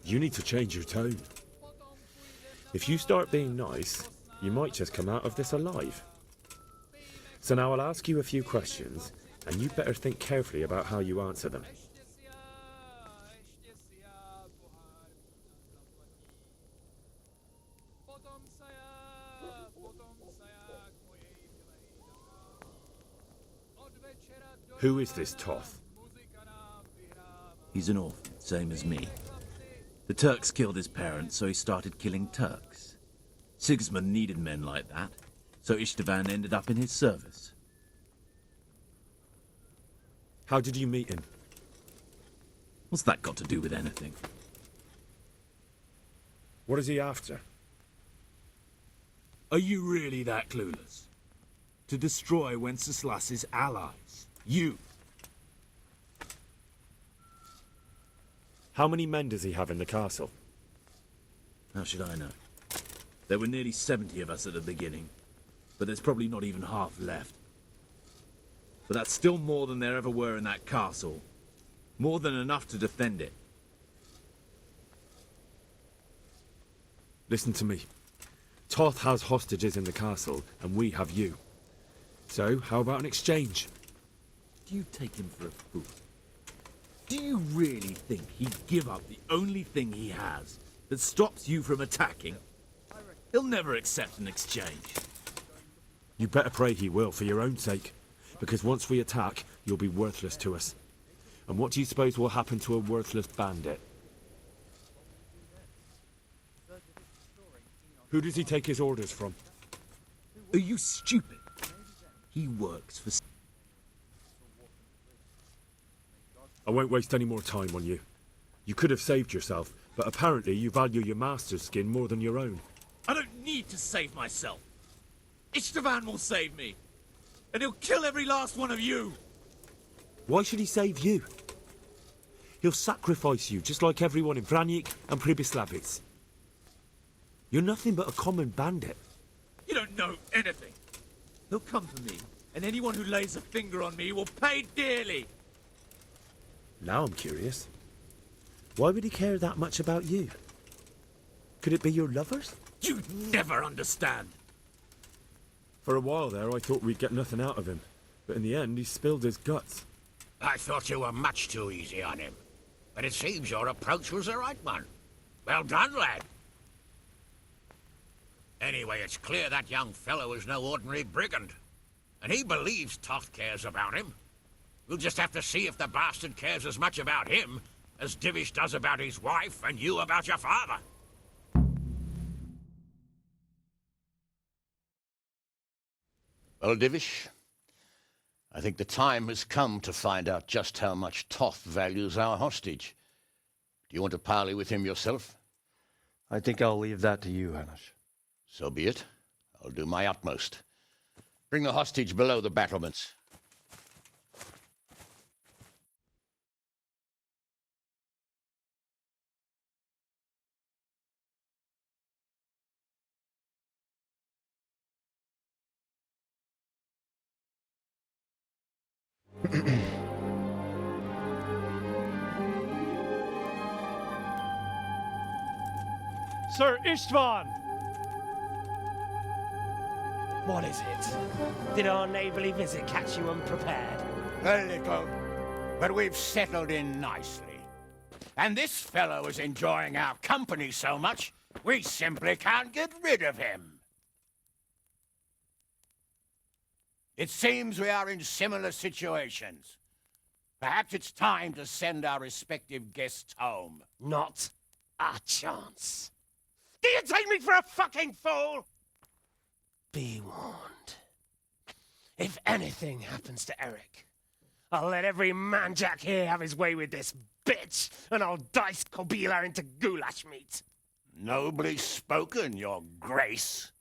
You need to change your tone. If you start being nice, you might just come out of this alive. So now I'll ask you a few questions, and you better think carefully about how you answer them. Who is this Toth? He's an orphan, same as me. The Turks killed his parents, so he started killing Turks. Sigismund needed men like that, so Istvan ended up in his service. How did you meet him? What's that got to do with anything? What is he after? Are you really that clueless? To destroy Wenceslas's allies. You. How many men does he have in the castle? How should I know? There were nearly 70 of us at the beginning, but there's probably not even half left. But that's still more than there ever were in that castle. More than enough to defend it. Listen to me. Toth has hostages in the castle, and we have you. So, how about an exchange? Do you take him for a fool? Do you really think he'd give up the only thing he has that stops you from attacking? He'll never accept an exchange. You better pray he will, for your own sake. Because once we attack, you'll be worthless to us. And what do you suppose will happen to a worthless bandit? Who does he take his orders from? Are you stupid? He works for... I won't waste any more time on you. You could have saved yourself, but apparently you value your master's skin more than your own. I don't need to save myself. Istvan will save me. And he'll kill every last one of you. Why should he save you? He'll sacrifice you, just like everyone in Vranyik and Pribyslavitz. You're nothing but a common bandit. You don't know anything. He'll come for me, and anyone who lays a finger on me will pay dearly. Now I'm curious. Why would he care that much about you? Could it be your lovers? You'd never understand. For a while there, I thought we'd get nothing out of him. But in the end, he spilled his guts. I thought you were much too easy on him. But it seems your approach was the right one. Well done, lad. Anyway, it's clear that young fellow is no ordinary brigand. And he believes Toth cares about him. We'll just have to see if the bastard cares as much about him as Divish does about his wife and you about your father. Well, Divish, I think the time has come to find out just how much Toth values our hostage. Do you want to parley with him yourself? I think I'll leave that to you, Hanish. So be it. I'll do my utmost. Bring the hostage below the battlements. Sir Istvan! What is it? Did our neighborly visit catch you unprepared? A little, but we've settled in nicely. And this fellow is enjoying our company so much, we simply can't get rid of him. It seems we are in similar situations. Perhaps it's time to send our respective guests home. Not a chance. Do you take me for a fucking fool? Be warned. If anything happens to Eric, I'll let every manjack here have his way with this bitch, and I'll dice Kobila into goulash meat. Nobly spoken, Your Grace.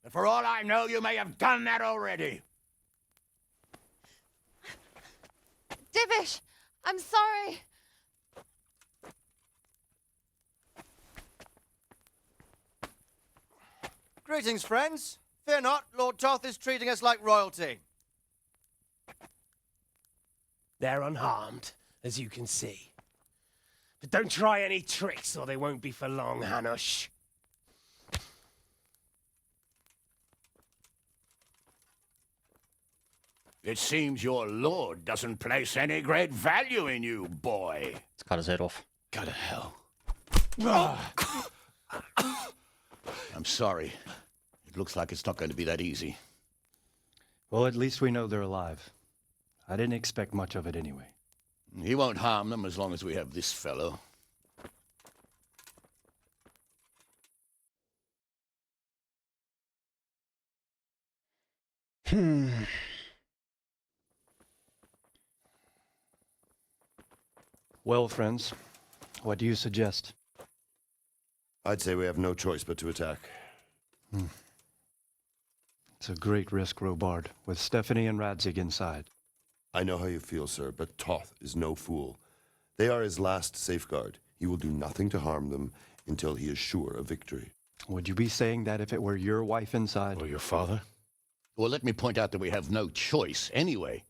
But for all I know, you may have done that already. Divish, I'm sorry. Greetings, friends. Fear not, Lord Toth is treating us like royalty. They're unharmed, as you can see. But don't try any tricks, or they won't be for long, Hanush. It seems your lord doesn't place any great value in you, boy. It's cut his head off. Go to hell. I'm sorry. It looks like it's not going to be that easy. Well, at least we know they're alive. I didn't expect much of it anyway. He won't harm them as long as we have this fellow. Well, friends, what do you suggest? I'd say we have no choice but to attack. It's a great risk, Robard, with Stephanie and Radzig inside. I know how you feel, sir, but Toth is no fool. They are his last safeguard. He will do nothing to harm them until he is sure of victory. Would you be saying that if it were your wife inside? Or your father? Well, let me point out that we have no choice anyway.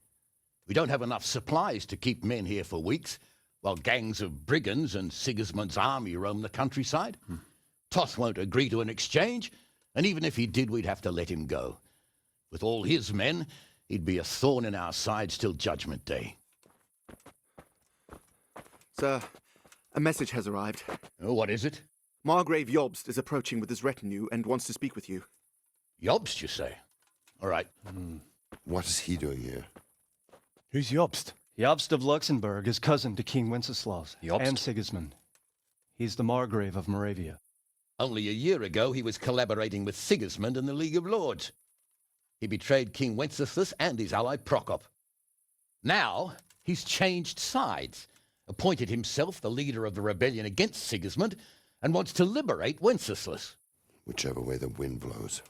We don't have enough supplies to keep men here for weeks, while gangs of brigands and Sigismund's army roam the countryside. Toth won't agree to an exchange, and even if he did, we'd have to let him go. With all his men, he'd be a thorn in our sides till Judgment Day. Sir, a message has arrived. Oh, what is it? Margrave Jobst is approaching with his retinue and wants to speak with you. Jobst, you say? All right. What is he doing here? Who's Jobst? Jobst of Luxembourg is cousin to King Wenceslaus Jobst? and Sigismund. He's the Margrave of Moravia. Only a year ago, he was collaborating with Sigismund and the League of Lords. He betrayed King Wenceslas and his ally Prokop. Now, he's changed sides, appointed himself the leader of the rebellion against Sigismund, and wants to liberate Wenceslas. Whichever way the wind blows.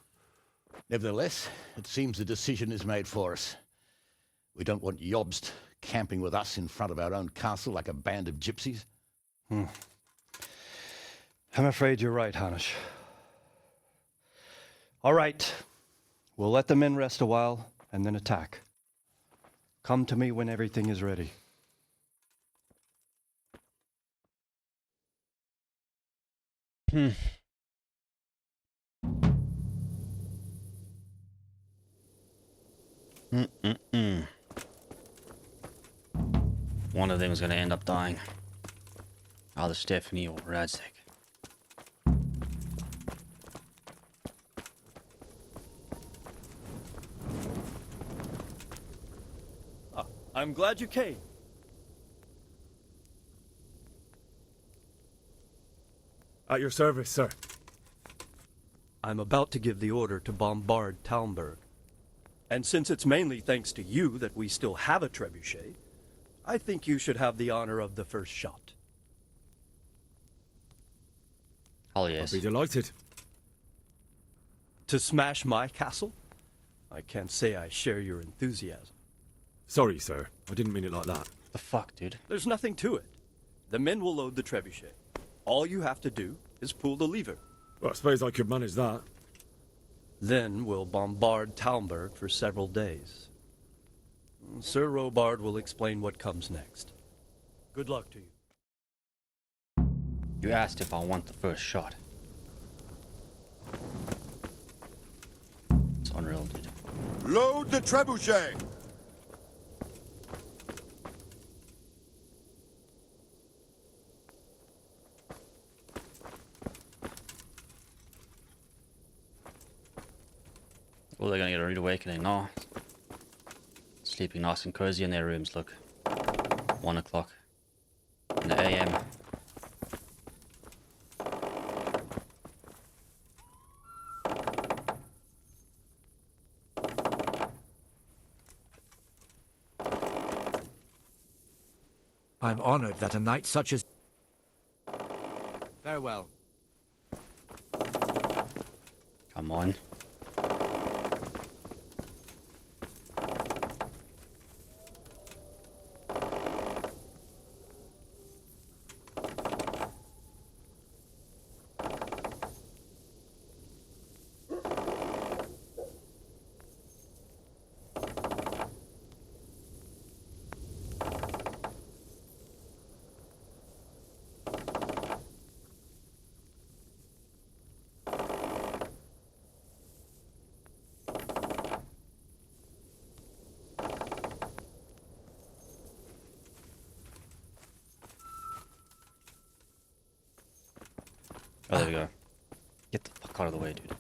Nevertheless, it seems the decision is made for us. We don't want Jobst camping with us in front of our own castle like a band of gypsies. I'm afraid you're right, Hanush. All right. We'll let the men rest a while, and then attack. Come to me when everything is ready. One of them is going to end up dying. Either Stephanie or Radzig. I'm glad you came. At your service, sir. I'm about to give the order to bombard Talmberg. And since it's mainly thanks to you that we still have a trebuchet, I think you should have the honor of the first shot. Oh yes. I'll be delighted. To smash my castle? I can't say I share your enthusiasm. Sorry, sir. I didn't mean it like that. The fuck, dude? There's nothing to it. The men will load the trebuchet. All you have to do is pull the lever. Well, I suppose I could manage that. Then we'll bombard Talmberg for several days. Sir Robard will explain what comes next. Good luck to you. You asked if I want the first shot. It's unreal, dude. Load the trebuchet! Oh, they're gonna get a rude awakening now. Sleeping nice and cozy in their rooms, look. 1 o'clock in the AM. I'm honored that a night such as... Farewell. Come on. Oh, there we go. Get the fuck out of the way, dude.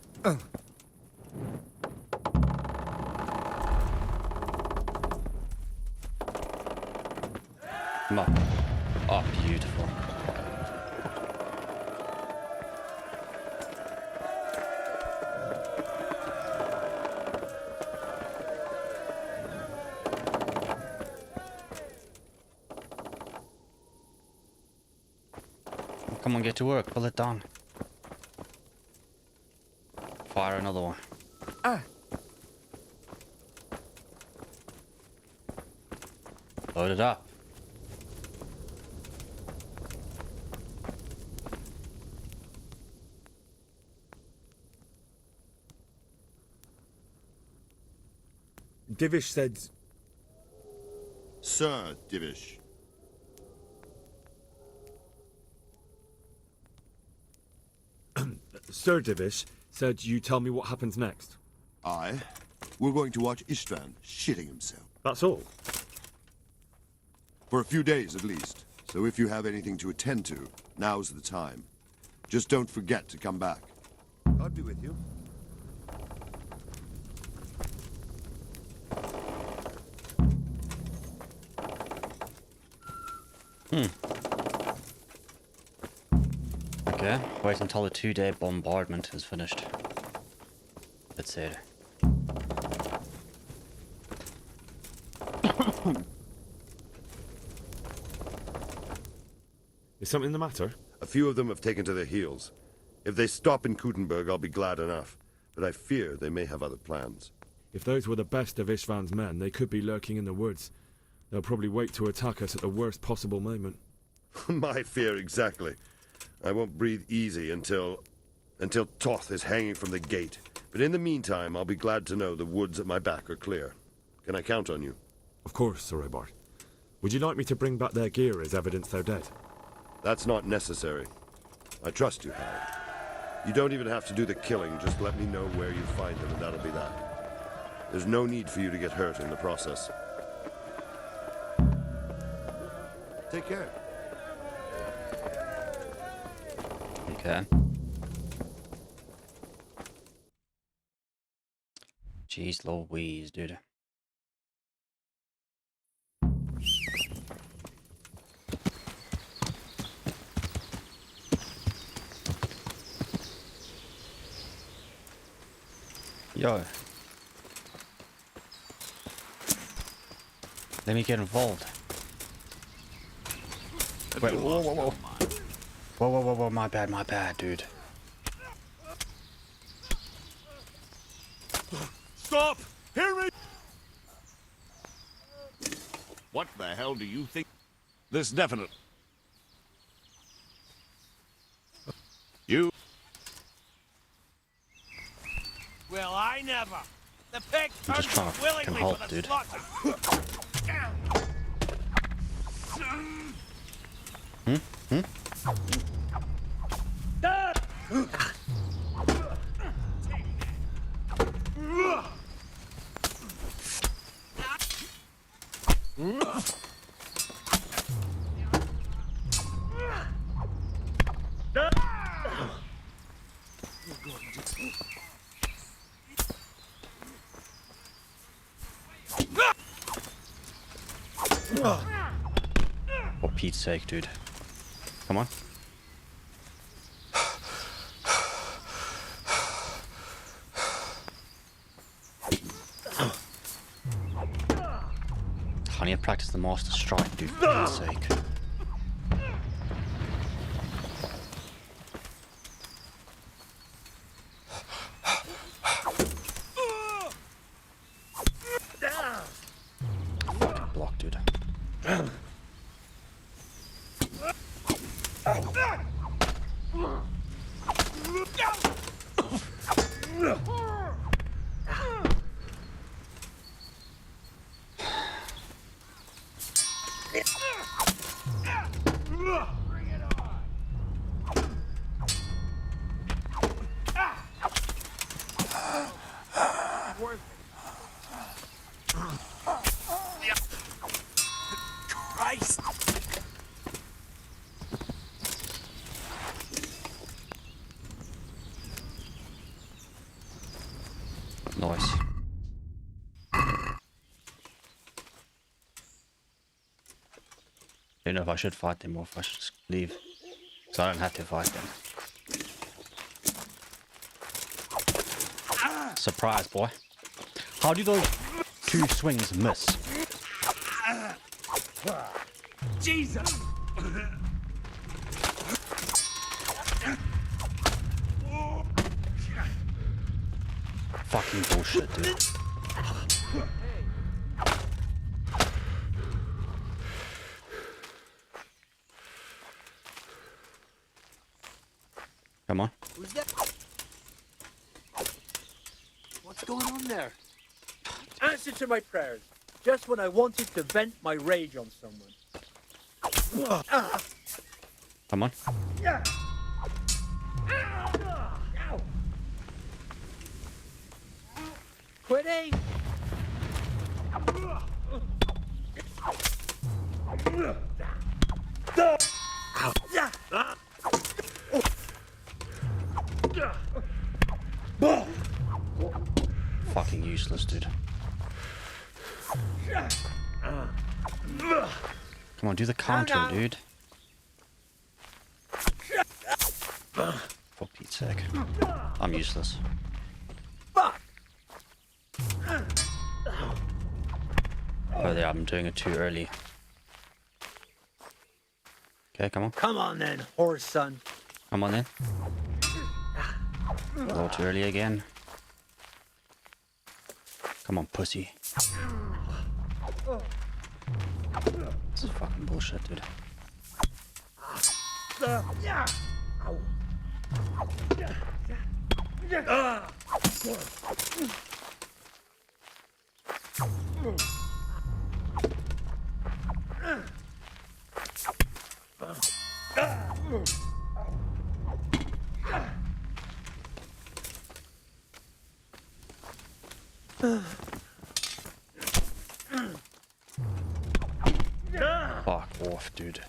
Come on. Oh, beautiful. Come on, get to work. Pull it down. Fire another one. Load it up. Divish said... Sir Divish. Sir Divish said you tell me what happens next. Aye. We're going to watch Istvan shitting himself. That's all? For a few days, at least. So if you have anything to attend to, now's the time. Just don't forget to come back. I'll be with you. Okay, wait until the 2-day bombardment is finished. That's it. Is something the matter? A few of them have taken to their heels. If they stop in Kutenberg, I'll be glad enough. But I fear they may have other plans. If those were the best of Istvan's men, they could be lurking in the woods. They'll probably wait to attack us at the worst possible moment. My fear exactly. I won't breathe easy until Toth is hanging from the gate. But in the meantime, I'll be glad to know the woods at my back are clear. Can I count on you? Of course, Sir Robard. Would you like me to bring back their gear as evidence they're dead? That's not necessary. I trust you, Harry. You don't even have to do the killing, just let me know where you find them and that'll be that. There's no need for you to get hurt in the process. Take care. Okay. Jeez Louise, dude. Yo. Let me get involved. Wait, whoa, whoa, whoa. Whoa, whoa, whoa, whoa, my bad, dude. Stop! Hear me! What the hell do you think? This definite. You. Well, I never. The pig I'm just turned trying to willingly fucking help, for the dude. slaughter. For Pete's sake, dude. Come on. I need to practice the master strike, dude, for Pete's sake. Fucking block, dude. Christ! Nice. Don't know if I should fight them or if I should just leave. Because I don't have to fight them. Surprise, boy. How do those two swings miss? Jesus! Fucking bullshit, dude. Come on. Who's that? What's going on there? Answer to my prayers. Just when I wanted to vent my rage on someone. Come on. Yeah. Quitting. Fucking useless, dude. Come on, do the counter, dude. For Pete's sake. I'm useless. Oh, there, I'm doing it too early. Okay, come on. Come on then, horse son. Come on then. A little too early again. Come on, pussy. This is fucking bullshit, dude. Fuck off, dude.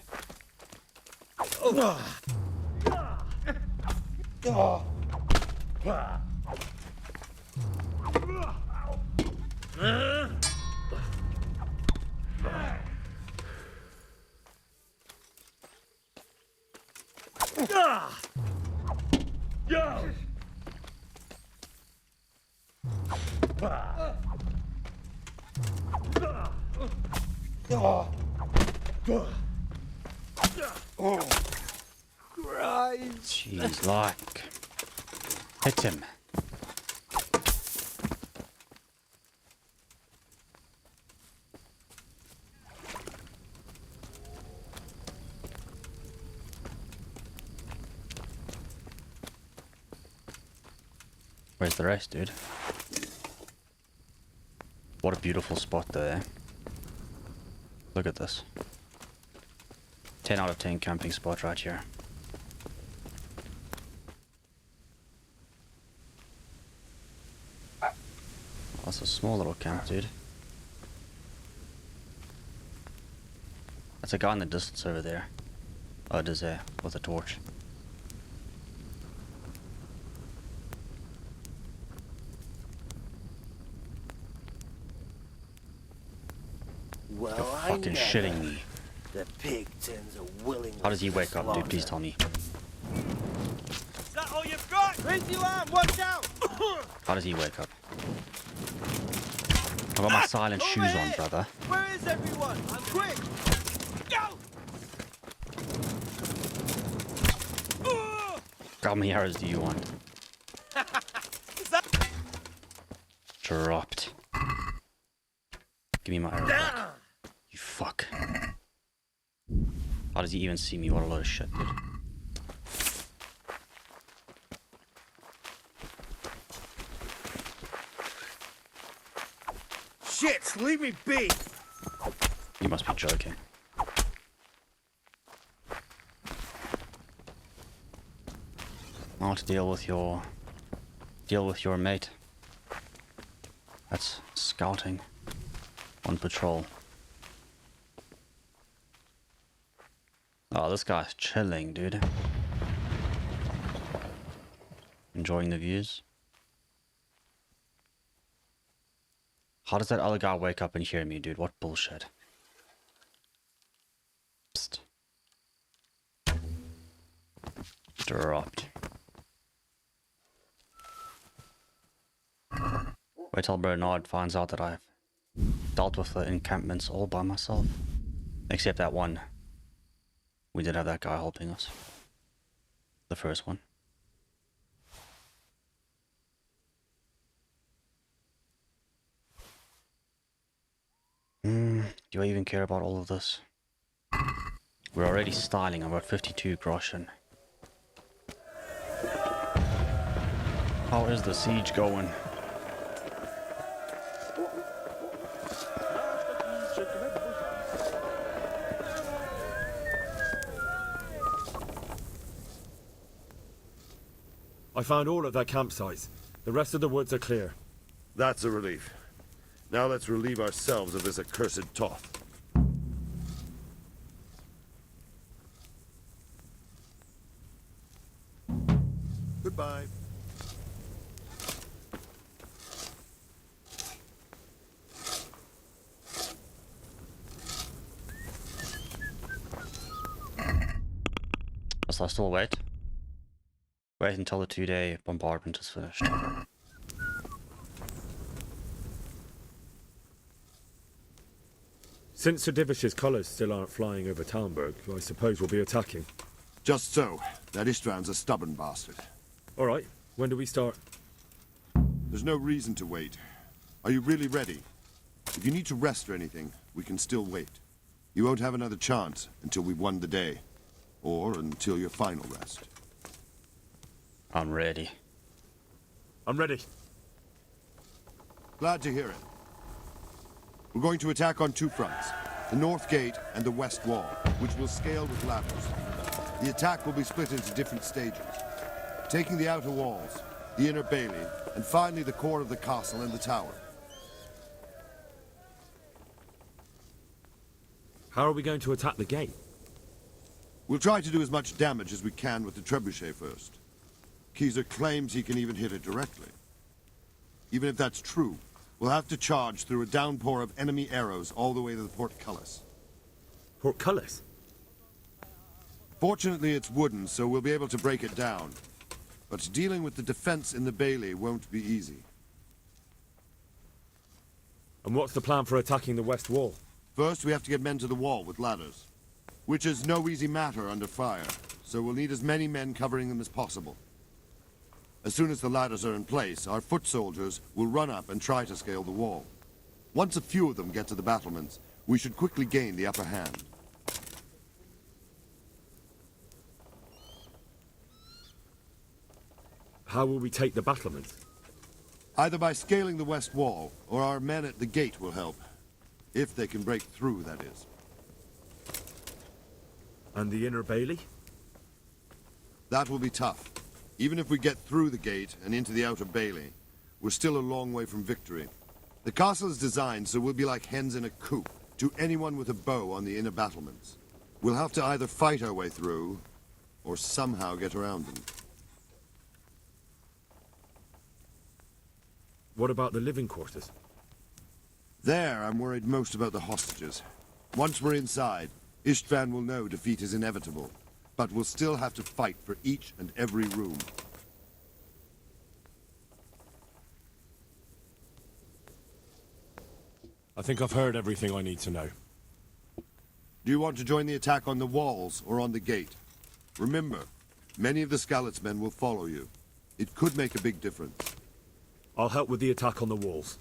Jeez, like. Hit him. Where's the rest, dude? What a beautiful spot there. Look at this. 10 out of 10 camping spot right here. That's a small little camp, dude. That's a guy in the distance over there. Oh, it is there, with a torch. Well, You're fucking shitting me. The pig tends a willing. How does he wake up, dude? Please tell me. Is that all you've got? Crazy lamb, watch out! How does he wake up? I've got my silent shoes on, brother. Where is everyone? I'm quick! Go! How many arrows do you want? Dropped. Give me my arrow back. You fuck. How does he even see me? What a load of shit, dude. Shit, leave me be! You must be joking. I want to deal with your mate. That's scouting on patrol. Oh, this guy's chilling, dude. Enjoying the views. How does that other guy wake up and hear me, dude? What bullshit. Psst. Dropped. Wait till Bernard finds out that I've dealt with the encampments all by myself. Except that one. We did have that guy helping us. The first one. Do I even care about all of this? We're already styling. I'm at 52 groschen. How is the siege going? I found all of their campsites. The rest of the woods are clear. That's a relief. Now let's relieve ourselves of this accursed Toth. Goodbye. Must I still wait? Wait until the 2-day bombardment is finished. Since Sir Divish's colours still aren't flying over Talmberg, I suppose we'll be attacking. Just so. That Istran's a stubborn bastard. Alright, when do we start? There's no reason to wait. Are you really ready? If you need to rest or anything, we can still wait. You won't have another chance until we've won the day. Or until your final rest. I'm ready. I'm ready. Glad to hear it. We're going to attack on two fronts. The north gate and the west wall, which will scale with ladders. The attack will be split into different stages. Taking the outer walls, the inner bailey, and finally the core of the castle and the tower. How are we going to attack the gate? We'll try to do as much damage as we can with the trebuchet first. Keyser claims he can even hit it directly. Even if that's true, we'll have to charge through a downpour of enemy arrows all the way to the portcullis. Portcullis? Fortunately, it's wooden, so we'll be able to break it down. But dealing with the defense in the bailey won't be easy. And what's the plan for attacking the west wall? First, we have to get men to the wall with ladders. Which is no easy matter under fire, so we'll need as many men covering them as possible. As soon as the ladders are in place, our foot soldiers will run up and try to scale the wall. Once a few of them get to the battlements, we should quickly gain the upper hand. How will we take the battlements? Either by scaling the west wall, or our men at the gate will help. If they can break through, that is. And the inner bailey? That will be tough. Even if we get through the gate and into the outer bailey, we're still a long way from victory. The castle is designed so we'll be like hens in a coop to anyone with a bow on the inner battlements. We'll have to either fight our way through, or somehow get around them. What about the living quarters? There, I'm worried most about the hostages. Once we're inside, Istvan will know defeat is inevitable, but we'll still have to fight for each and every room. I think I've heard everything I need to know. Do you want to join the attack on the walls or on the gate? Remember, many of the Skalitz men will follow you. It could make a big difference. I'll help with the attack on the walls.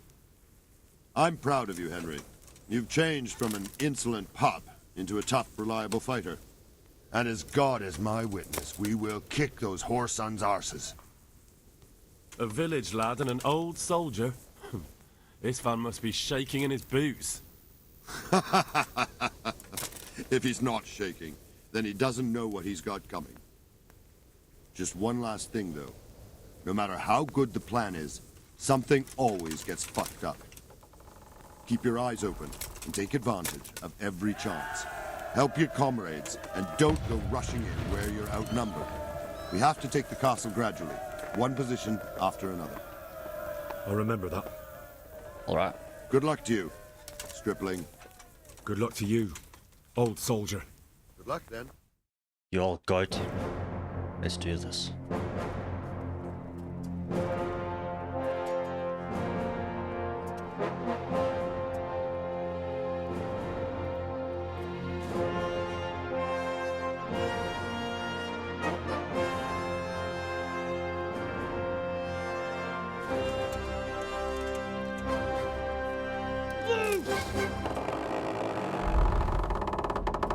I'm proud of you, Henry. You've changed from an insolent pup into a tough, reliable fighter. And as God is my witness, we will kick those whore sons' arses. A village lad and an old soldier? This van must be shaking in his boots. If he's not shaking, then he doesn't know what he's got coming. Just one last thing, though. No matter how good the plan is, something always gets fucked up. Keep your eyes open and take advantage of every chance. Help your comrades and don't go rushing in where you're outnumbered. We have to take the castle gradually, one position after another. I'll remember that. All right. Good luck to you, stripling. Good luck to you, old soldier. Good luck, then. You old goat. Let's do this.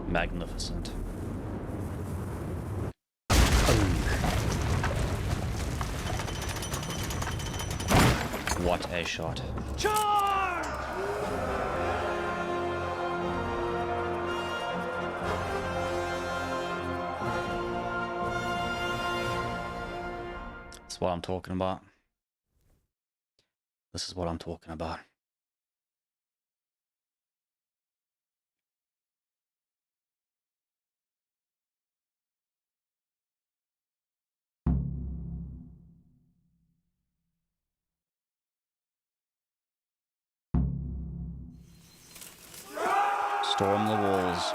Magnificent. What a shot. Charge! That's what I'm talking about. This is what I'm talking about. Storm the walls.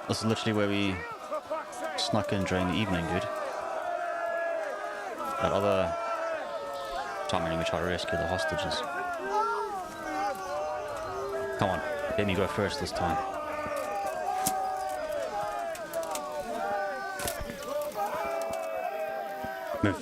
This is literally where we snuck in during the evening, dude. That other time when we tried to rescue the hostages. Come on, let me go first this time. Move.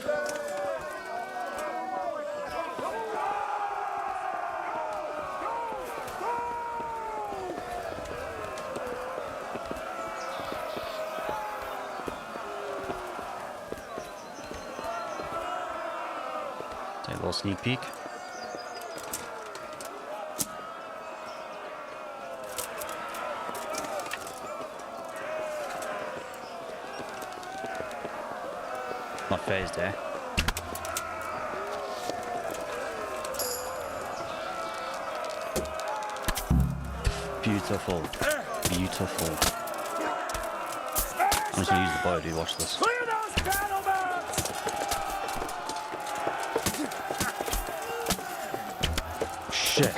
Take a little sneak peek. Not phased, eh? Beautiful. Beautiful. I'm just gonna use the bow, dude. Watch this. Clear those battlements! Shit.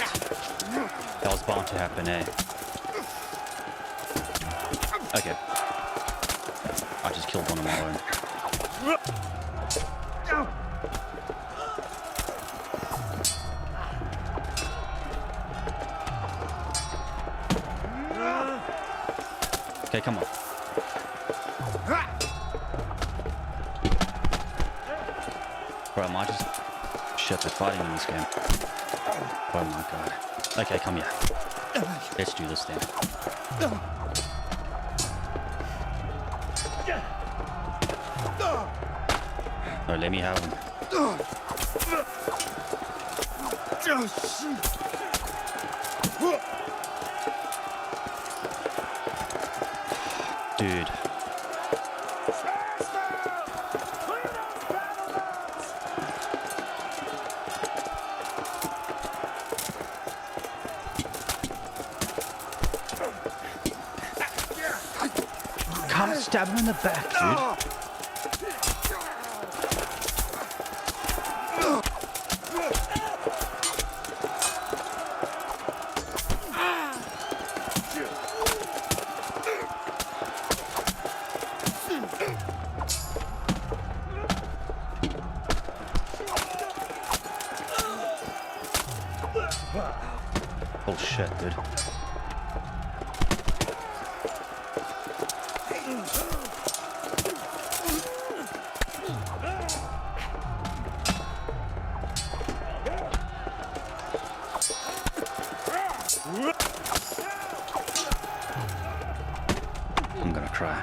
That was bound to happen, eh? Okay. I just killed one of my own. Okay, come on. Bro, am I just... Shit, they're fighting in this game. Oh my god. Okay, come here. Let's do this then. No, let me have him. Dude. Can't stab him in the back, dude. Oh shit, dude. I'm gonna cry.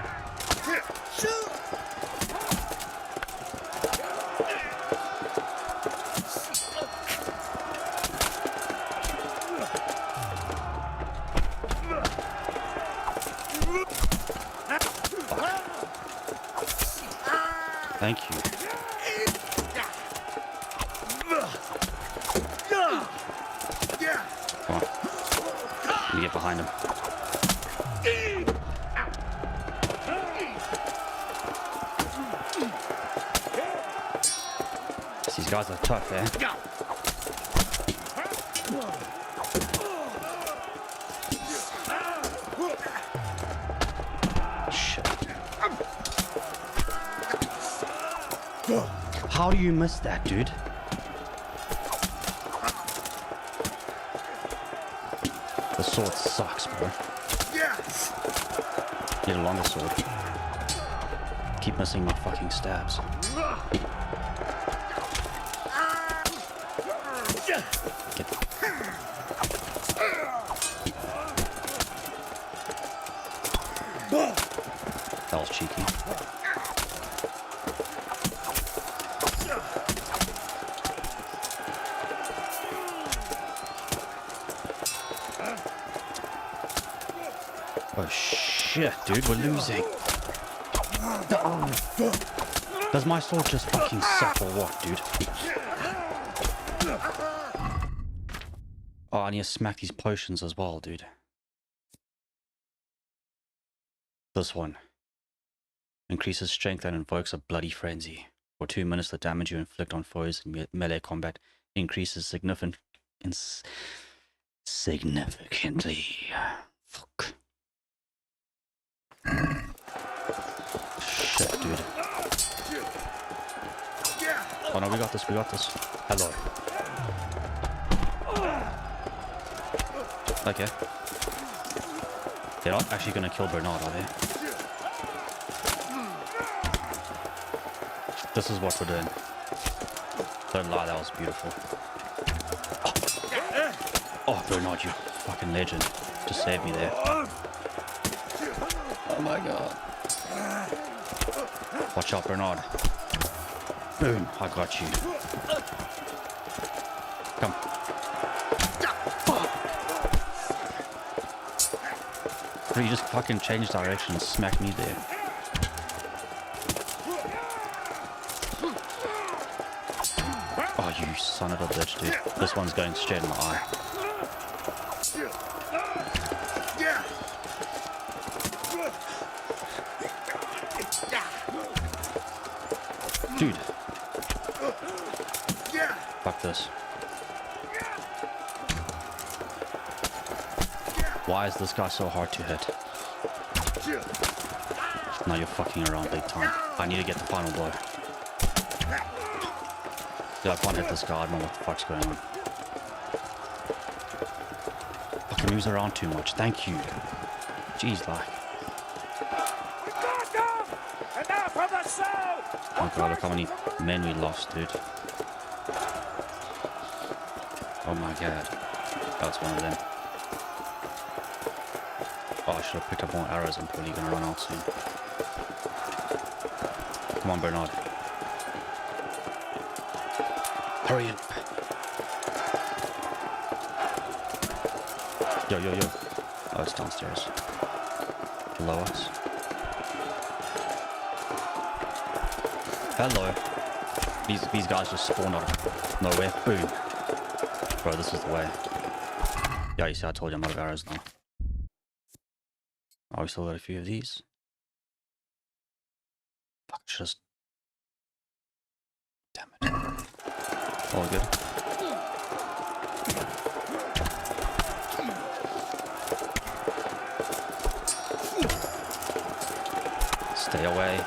Thank you. Come on. Let me get behind him. These guys are tough, eh? Shit. How do you miss that, dude? The sword sucks, bro. Need a longer sword. Keep missing my fucking stabs. That was cheeky. Oh shit, dude, we're losing. Does my sword just fucking suck or what, dude? Oh, I need to smack these potions as well, dude. This one. Increases strength and invokes a bloody frenzy. For 2 minutes, the damage you inflict on foes in melee combat increases significantly. Fuck. Shit, dude. Oh no, we got this, we got this. Hello. Okay. They're not actually gonna kill Bernard, are they? This is what we're doing. Don't lie, that was beautiful. Oh, Bernard, you fucking legend. Just saved me there. Oh my god. Watch out, Bernard. Boom, I got you. Come. Bro, you just fucking changed direction and smacked me there. Oh, you son of a bitch, dude. This one's going straight in the eye. Dude. Fuck this. Why is this guy so hard to hit? Now you're fucking around big time. I need to get the final blow. Dude, I can't hit this guy. I don't know what the fuck's going on. Fucking moves around too much. Thank you. Jeez, like. Oh god, look how many men we lost, dude. Oh my god. That's one of them. Oh, I should have picked up more arrows. I'm probably gonna run out soon. Come on, Bernard. Hurry up. Yo, yo, yo. Oh, it's downstairs. Below us. Hello. These guys just spawned out of nowhere. Boom. Bro, this is the way. Yeah, you see, I told you I'm out of arrows now. Oh, we still got a few of these. Fuck, just... Damn it. All good. Stay away.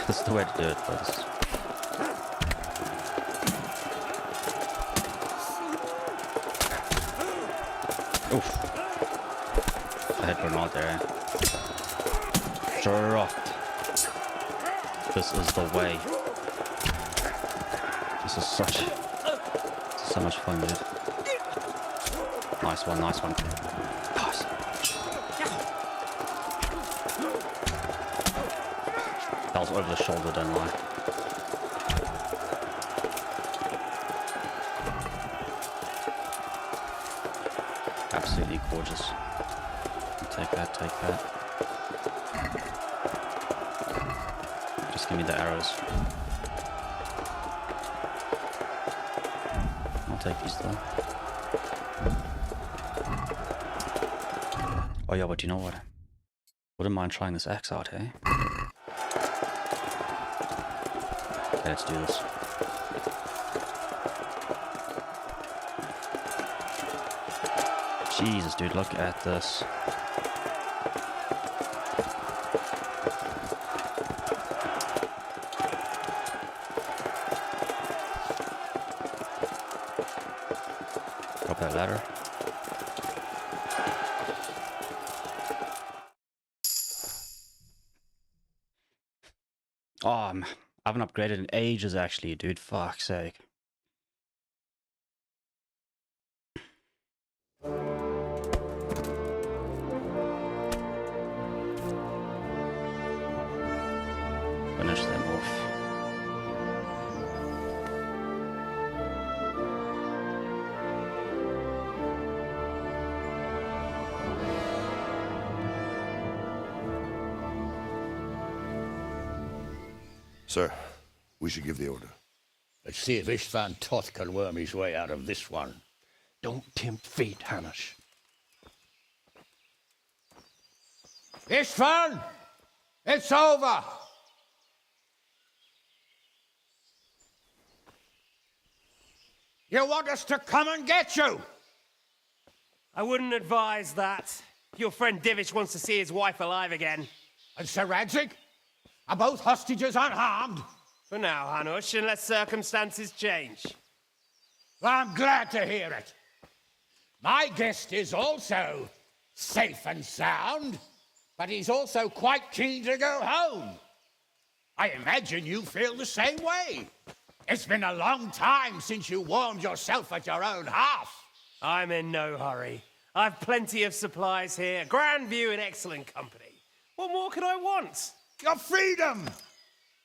This is the way to do it, boys. Oof. I had grenade there. Dropped. This is the way. This is so much fun, dude. Nice one, nice one. Nice. That was over the shoulder, don't lie. Absolutely gorgeous. Take that, take that. Just give me the arrows. I'll take these though. Oh yeah, but you know what? Wouldn't mind trying this axe out, hey? Okay, let's do this. Jesus, dude, look at this. Drop that ladder. Oh, I haven't upgraded in ages, actually, dude. Fuck's sake. Finish them off. Sir, we should give the order. Let's see if Istvan Toth can worm his way out of this one. Don't tempt fate, Hamish. Istvan! It's over! You want us to come and get you? I wouldn't advise that. Your friend Divish wants to see his wife alive again. And Sir Radzig? Are both hostages unharmed? For now, Hanush, unless circumstances change. Well, I'm glad to hear it. My guest is also safe and sound, but he's also quite keen to go home. I imagine you feel the same way. It's been a long time since you warmed yourself at your own hearth. I'm in no hurry. I've plenty of supplies here, grand view and excellent company. What more could I want? Your freedom!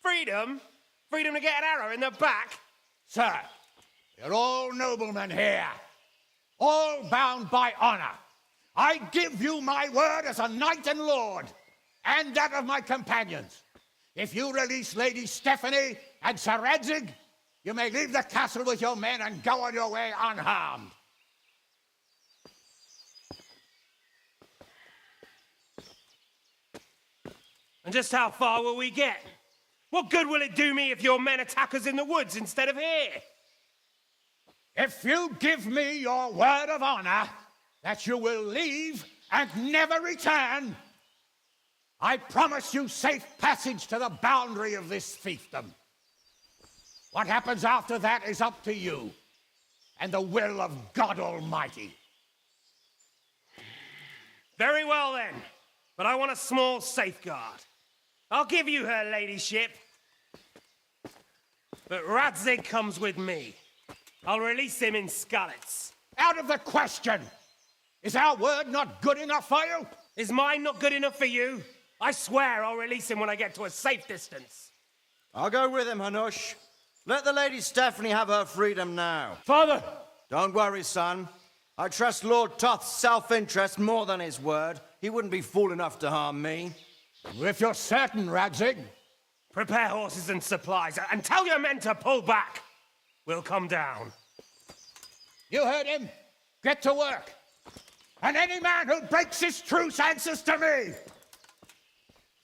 Freedom? Freedom to get an arrow in the back? Sir, you're all noblemen here, all bound by honor. I give you my word as a knight and lord, and that of my companions. If you release Lady Stephanie and Sir Radzig, you may leave the castle with your men and go on your way unharmed. And just how far will we get? What good will it do me if your men attack us in the woods instead of here? If you give me your word of honor that you will leave and never return, I promise you safe passage to the boundary of this fiefdom. What happens after that is up to you and the will of God Almighty. Very well then, but I want a small safeguard. I'll give you her ladyship, but Radzig comes with me. I'll release him in Skalitz. Out of the question! Is our word not good enough for you? Is mine not good enough for you? I swear I'll release him when I get to a safe distance. I'll go with him, Hanush. Let the Lady Stephanie have her freedom now. Father! Don't worry, son. I trust Lord Toth's self-interest more than his word. He wouldn't be fool enough to harm me. If you're certain, Radzig. Prepare horses and supplies, and tell your men to pull back. We'll come down. You heard him. Get to work. And any man who breaks his truce answers to me.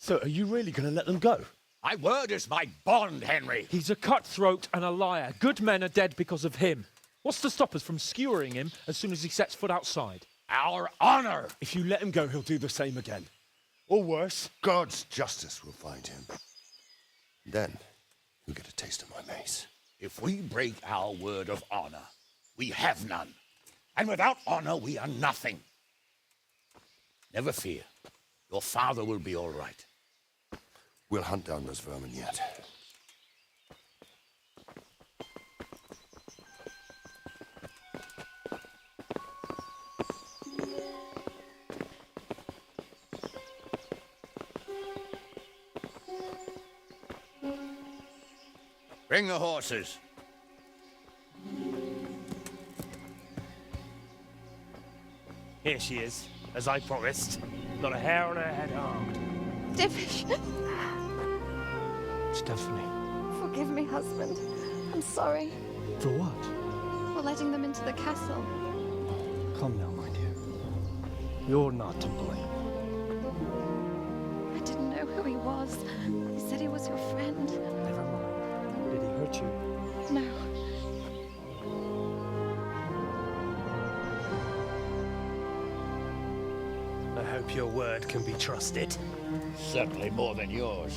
So, are you really going to let them go? My word is my bond, Henry. He's a cutthroat and a liar. Good men are dead because of him. What's to stop us from skewering him as soon as he sets foot outside? Our honor. If you let him go, he'll do the same again. Or worse. God's justice will find him. Then, you'll get a taste of my mace. If we break our word of honor, we have none. And without honor, we are nothing. Never fear. Your father will be all right. We'll hunt down those vermin yet. Bring the horses. Here she is, as I promised. Not a hair on her head harmed. Divish! Stephanie. Forgive me, husband. I'm sorry. For what? For letting them into the castle. Come now, my dear. You're not to blame. I didn't know who he was. He said he was your friend. Never mind. Did he hurt you? No. I hope your word can be trusted. Certainly more than yours.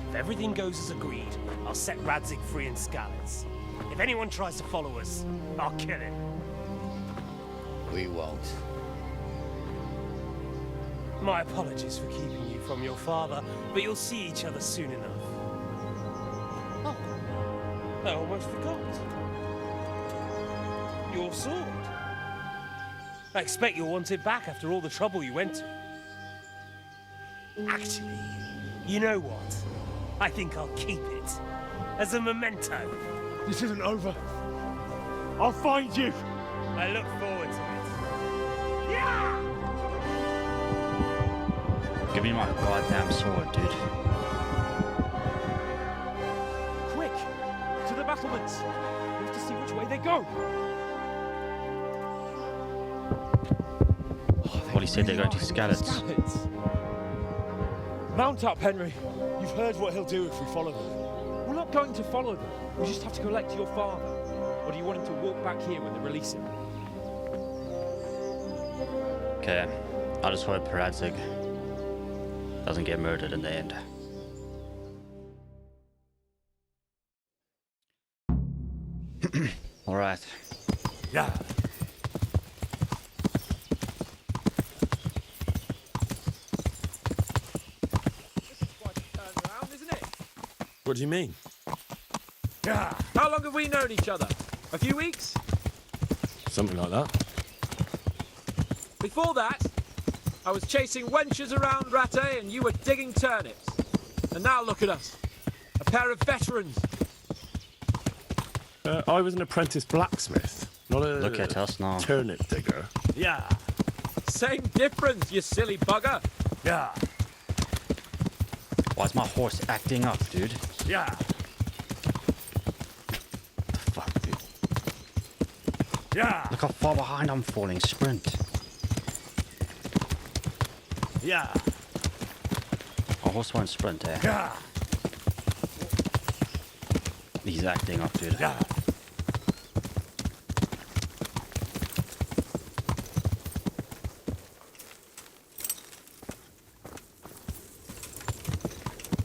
If everything goes as agreed, I'll set Radzig free in Skalitz. If anyone tries to follow us, I'll kill him. We won't. My apologies for keeping you from your father, but you'll see each other soon enough. Oh, I almost forgot. Your sword. I expect you'll want it back after all the trouble you went to. Actually, you know what? I think I'll keep it. As a memento. This isn't over. I'll find you. I look forward to it. Yeah! Give me my goddamn sword, dude. Quick! To the battlements! We have to see which way they go! Well, he said they're going to Skalitz. Mount up, Henry. You've heard what he'll do if we follow them. We're not going to follow them. We just have to collect your father. Or do you want him to walk back here when they release him? Okay, I just hope Radzig doesn't get murdered in the end. All right. Yeah. What do you mean? Yeah. How long have we known each other? A few weeks? Something like that. Before that, I was chasing wenches around Rattay and you were digging turnips. And now look at us. A pair of veterans. I was an apprentice blacksmith, not a Look at us now. turnip digger. Yeah. Same difference, you silly bugger. Yeah. Why is my horse acting up, dude? Yeah. The fuck, dude? Yeah. Look how far behind I'm falling. Sprint. Yeah. My horse won't sprint, eh? Yeah. He's acting up, dude. Yeah.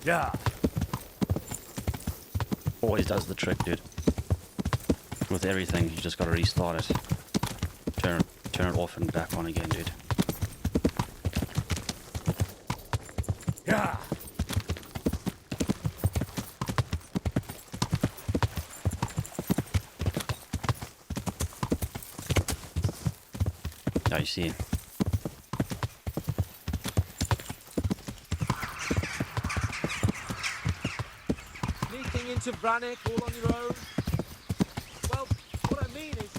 Yeah. Always does the trick, dude. With everything, you just gotta restart it. Turn it off and back on again, dude. Yeah. Now you see. to Brannick all on your own? Well, what I mean is,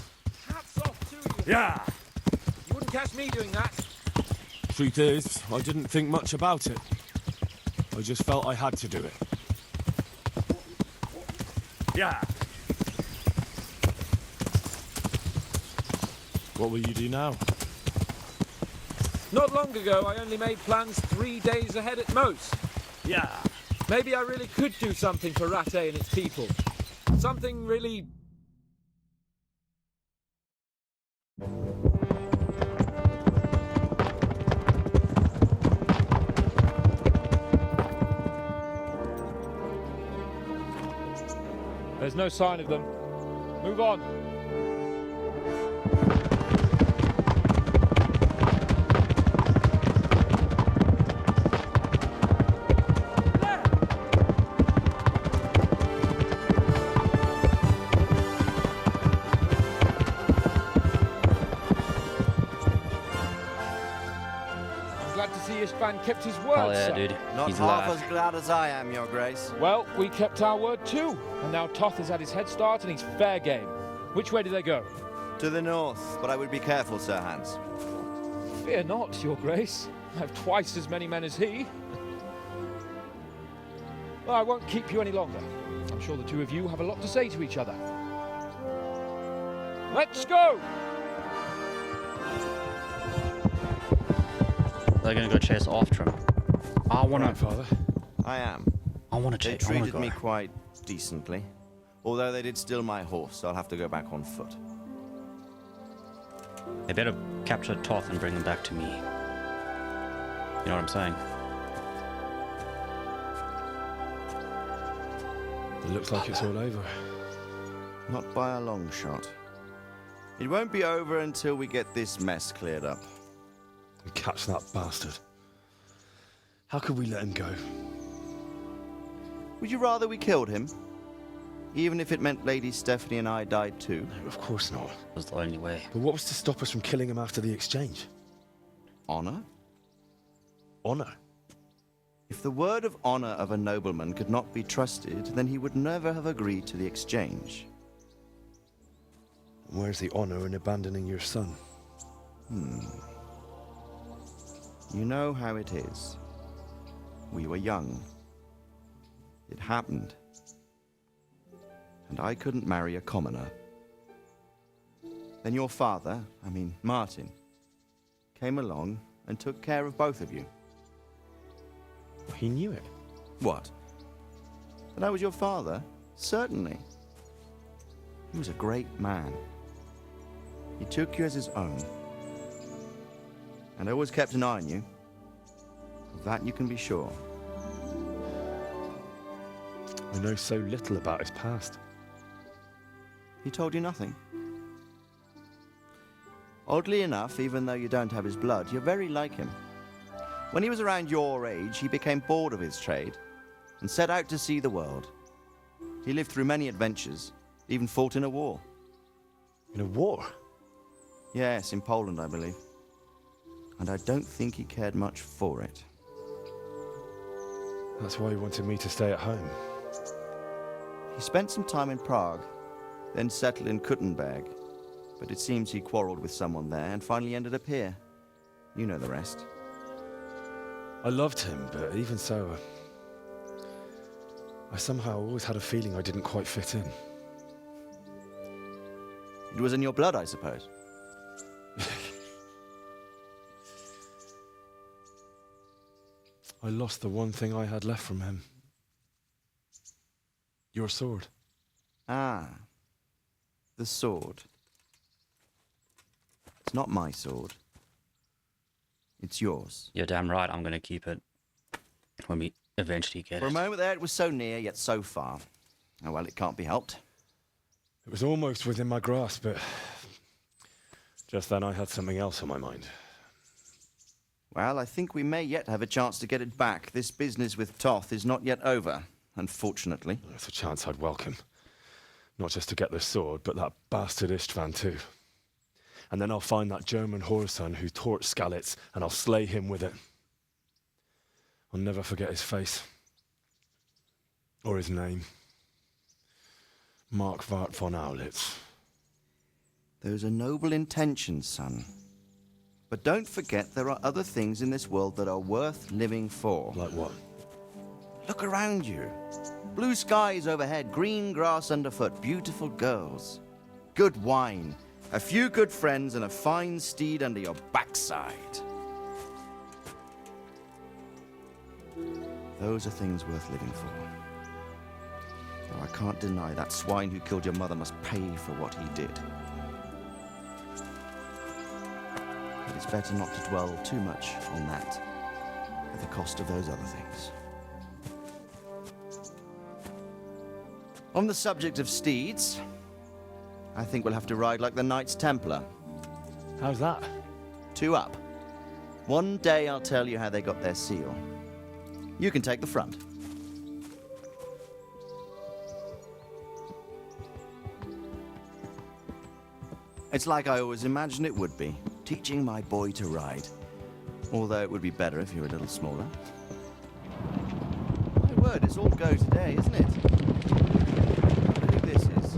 hats off to you. Yeah! You wouldn't catch me doing that. Truth is, I didn't think much about it. I just felt I had to do it. Yeah! What will you do now? Not long ago, I only made plans 3 days ahead at most. Yeah! Maybe I really could do something for Rattay and its people. Something really... There's no sign of them. Move on. Kept his word, Oh yeah, sir. dude. Not He's half alive. as glad as I am, Your Grace. Well, we kept our word too. And now Toth has had his head start and he's fair game. Which way do they go? To the north, but I would be careful, Sir Hans. Fear not, Your Grace. I have twice as many men as he. Well, I won't keep you any longer. I'm sure the two of you have a lot to say to each other. Let's go! They're gonna go chase after him. I wanna. Right, Father. I am. I wanna They chase. I wanna treated go. me quite decently. Although they did steal my horse, so I'll have to go back on foot. They better capture Toth and bring him back to me. You know what I'm saying? It looks like it's all over. Not by a long shot. It won't be over until we get this mess cleared up. And catch that bastard. How could we let him go? Would you rather we killed him? Even if it meant Lady Stephanie and I died too? No, of course not. That was the only way. But what was to stop us from killing him after the exchange? Honor? Honor? If the word of honor of a nobleman could not be trusted, then he would never have agreed to the exchange. Where's the honor in abandoning your son? You know how it is. We were young. It happened. And I couldn't marry a commoner. Then your father, Martin, came along and took care of both of you. He knew it. What? That I was your father? Certainly. He was a great man. He took you as his own. And always kept an eye on you. Of that you can be sure. I know so little about his past. He told you nothing? Oddly enough, even though you don't have his blood, you're very like him. When he was around your age, he became bored of his trade and set out to see the world. He lived through many adventures, even fought in a war. In a war? Yes, in Poland, I believe. And I don't think he cared much for it. That's why he wanted me to stay at home. He spent some time in Prague, then settled in Kuttenberg. But it seems he quarreled with someone there and finally ended up here. You know the rest. I loved him, but even so, I somehow always had a feeling I didn't quite fit in. It was in your blood, I suppose. I lost the one thing I had left from him. Your sword. Ah. The sword. It's not my sword. It's yours. You're damn right. I'm gonna keep it when we eventually get For a it. moment there, it was so near, yet so far. Oh, well, it can't be helped. It was almost within my grasp, but just then I had something else on my mind. Well, I think we may yet have a chance to get it back. This business with Toth is not yet over, unfortunately. That's a chance I'd welcome. Not just to get the sword, but that bastard Istvan too. And then I'll find that German whoreson who torched Skalitz, and I'll slay him with it. I'll never forget his face. Or his name. Mark Vart von Aulitz. Those are noble intentions, son. But don't forget there are other things in this world that are worth living for. Like what? Look around you. Blue skies overhead, green grass underfoot, beautiful girls. Good wine, a few good friends, and a fine steed under your backside. Those are things worth living for. Though I can't deny that swine who killed your mother must pay for what he did. But it's better not to dwell too much on that at the cost of those other things. On the subject of steeds, I think we'll have to ride like the Knights Templar. How's that? 2 up. One day I'll tell you how they got their seal. You can take the front. It's like I always imagined it would be, teaching my boy to ride. Although it would be better if you were a little smaller. My word, it's all go today, isn't it? Who this is?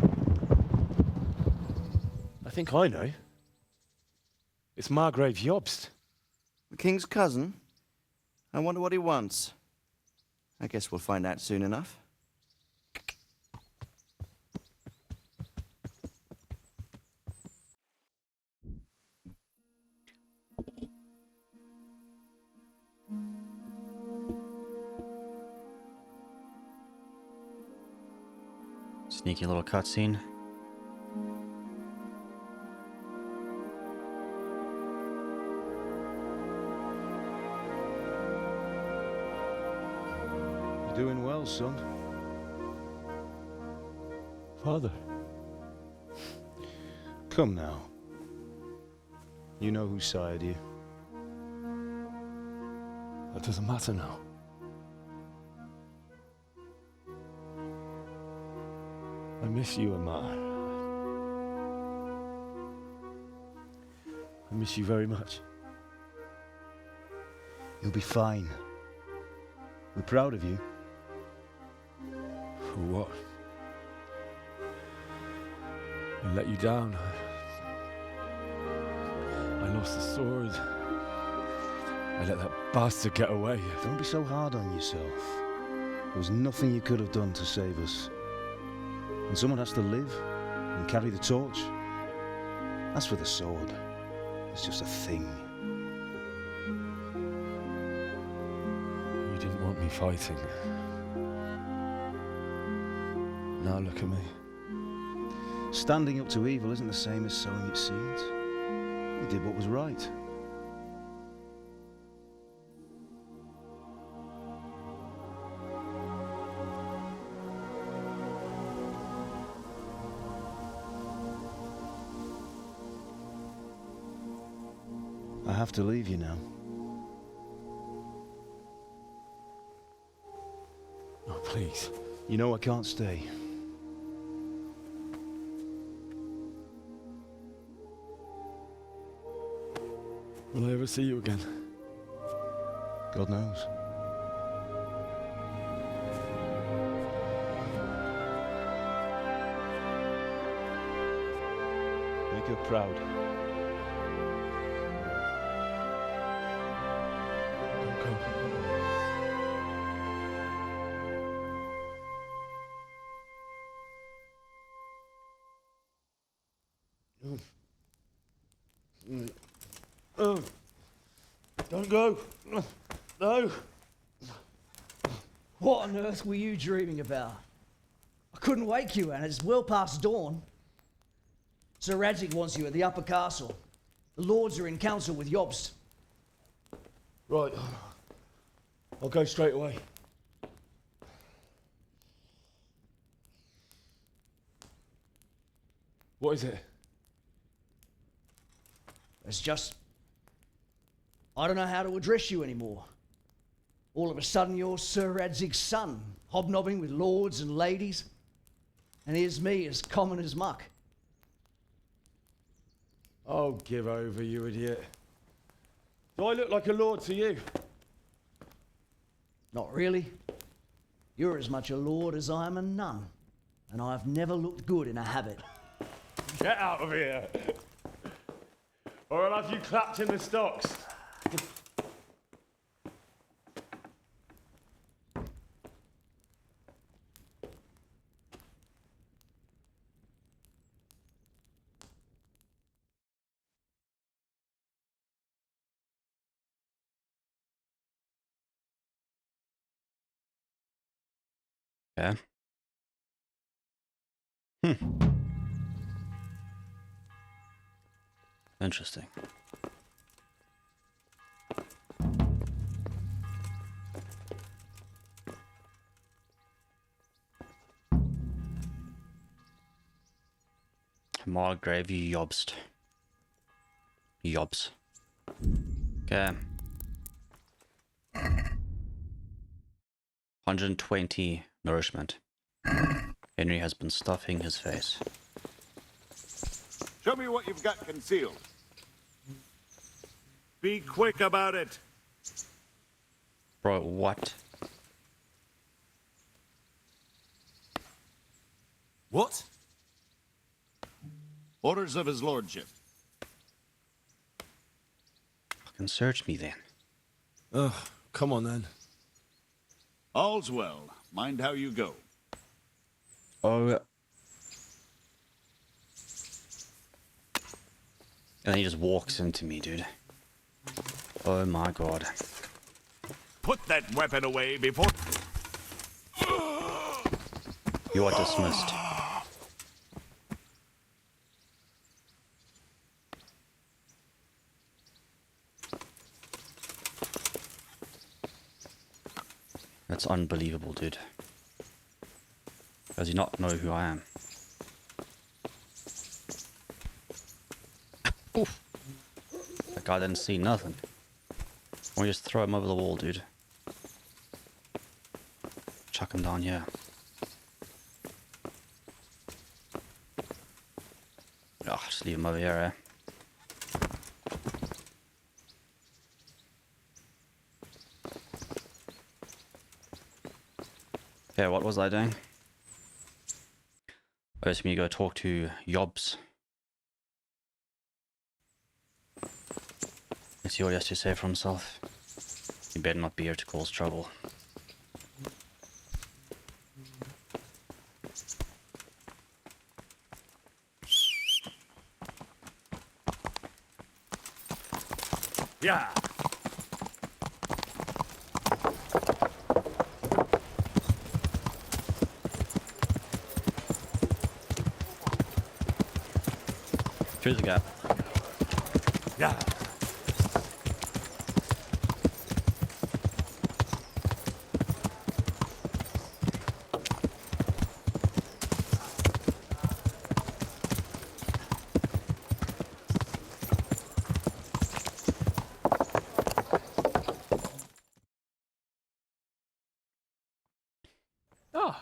I think I know. It's Margrave Jobst. The king's cousin? I wonder what he wants. I guess we'll find out soon enough. Sneaky little cutscene. You're doing well, son. Father. Come now. You know who sired you. That doesn't matter now. I miss you, Amar. I miss you very much. You'll be fine. We're proud of you. For what? I let you down. I lost the sword. I let that bastard get away. Don't be so hard on yourself. There was nothing you could have done to save us. And someone has to live and carry the torch. As for the sword, it's just a thing. You didn't want me fighting. Now look at me. Standing up to evil isn't the same as sowing its seeds. You did what was right. I have to leave you now. Oh, please. You know I can't stay. Will I ever see you again? God knows. Make her proud. Don't go. No. What on earth were you dreaming about? I couldn't wake you, and it's well past dawn. Sir Radzig wants you at the upper castle. The lords are in council with Jobst. Right. I'll go straight away. What is it? It's just... I don't know how to address you anymore. All of a sudden you're Sir Radzig's son, hobnobbing with lords and ladies. And here's me, as common as muck. Oh, give over, you idiot. Do I look like a lord to you? Not really. You're as much a lord as I am a nun. and I've never looked good in a habit. Get out of here! Or I'll have you clapped in the stocks. Okay. Interesting. Margrave Jobst. Jobs. Okay. 120 nourishment. Henry has been stuffing his face. Show me what you've got concealed. Be quick about it. Bro, what? What? Orders of his lordship. Fucking search me then. Ugh, come on then. All's well. Mind how you go. Oh. And he just walks into me, dude. Oh my god. Put that weapon away before... You are dismissed. That's unbelievable, dude. Does he not know who I am? Oof. That guy didn't see nothing. Why don't we just throw him over the wall, dude? Chuck him down here. Oh, just leave him over here, eh? Okay, what was I doing? I just need to go talk to Jobs. Let's see what he has to say for himself. He better not be here to cause trouble. Yeah. Through the gap. Yeah.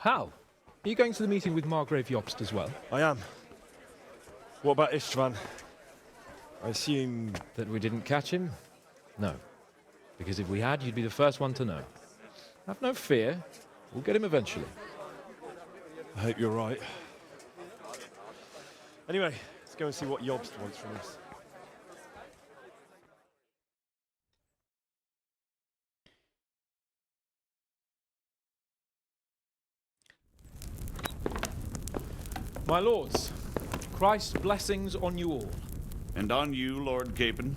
How? Are you going to the meeting with Margrave Jobst as well? I am. What about Istvan? I assume... That we didn't catch him? No. Because if we had, you'd be the first one to know. Have no fear. We'll get him eventually. I hope you're right. Anyway, let's go and see what Jobst wants from us. My lords, Christ's blessings on you all. And on you, Lord Capon.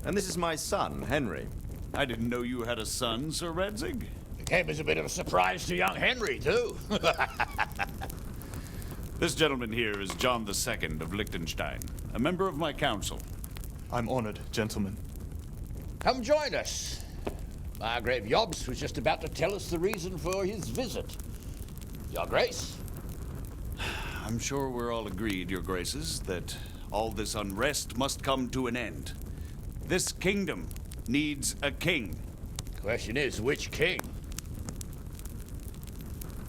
And this is my son, Henry. I didn't know you had a son, Sir Redzig. It came as a bit of a surprise to young Henry, too. This gentleman here is John II of Liechtenstein, a member of my council. I'm honored, gentlemen. Come join us. Margrave Jobst was just about to tell us the reason for his visit. Your Grace? I'm sure we're all agreed, Your Graces, that all this unrest must come to an end. This kingdom needs a king. Question is, which king?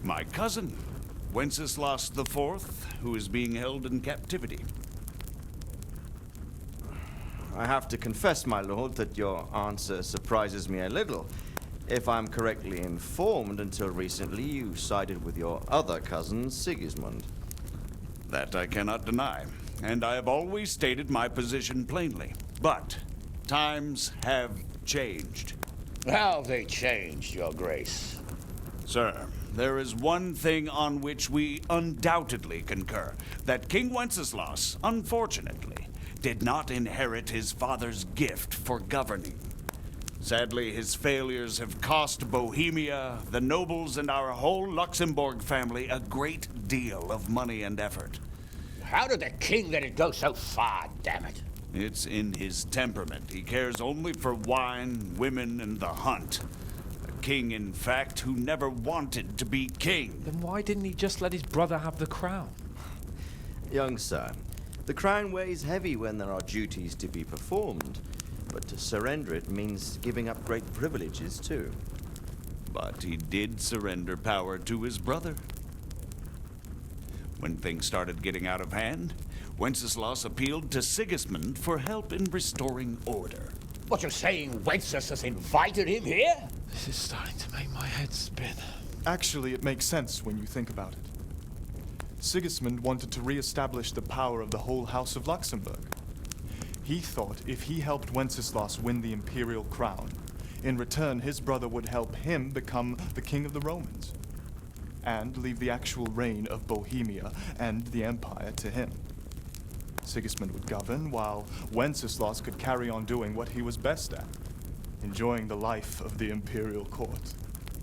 My cousin, Wenceslas IV, who is being held in captivity. I have to confess, my lord, that your answer surprises me a little. If I'm correctly informed, until recently you sided with your other cousin, Sigismund. That I cannot deny, and I have always stated my position plainly. But times have changed. How have they changed, Your Grace? Sir, there is one thing on which we undoubtedly concur, that King Wenceslas, unfortunately, did not inherit his father's gift for governing. Sadly, his failures have cost Bohemia, the nobles, and our whole Luxembourg family a great deal of money and effort. How did the king let it go so far, damn it? It's in his temperament. He cares only for wine, women, and the hunt. A king, in fact, who never wanted to be king. Then why didn't he just let his brother have the crown? Young sir, the crown weighs heavy when there are duties to be performed, but to surrender it means giving up great privileges too. But he did surrender power to his brother. When things started getting out of hand, Wenceslas appealed to Sigismund for help in restoring order. What you're saying, Wenceslas invited him here? This is starting to make my head spin. Actually, it makes sense when you think about it. Sigismund wanted to re-establish the power of the whole House of Luxembourg. He thought if he helped Wenceslas win the imperial crown, in return his brother would help him become the king of the Romans, and leave the actual reign of Bohemia and the empire to him. Sigismund would govern, while Wenceslas could carry on doing what he was best at, enjoying the life of the imperial court.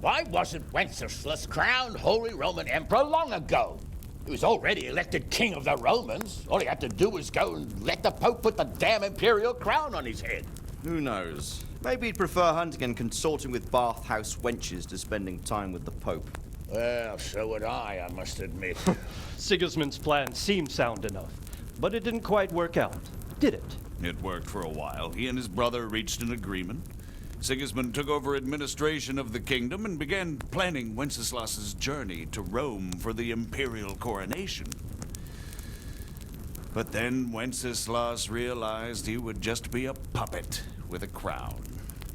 Why wasn't Wenceslas crowned Holy Roman Emperor long ago? He was already elected king of the Romans. All he had to do was go and let the Pope put the damn imperial crown on his head. Who knows? Maybe he'd prefer hunting and consorting with bathhouse wenches to spending time with the Pope. Well, so would I must admit. Sigismund's plan seemed sound enough, but it didn't quite work out, did it? It worked for a while. He and his brother reached an agreement. Sigismund took over administration of the kingdom and began planning Wenceslas's journey to Rome for the imperial coronation. But then Wenceslas realized he would just be a puppet with a crown.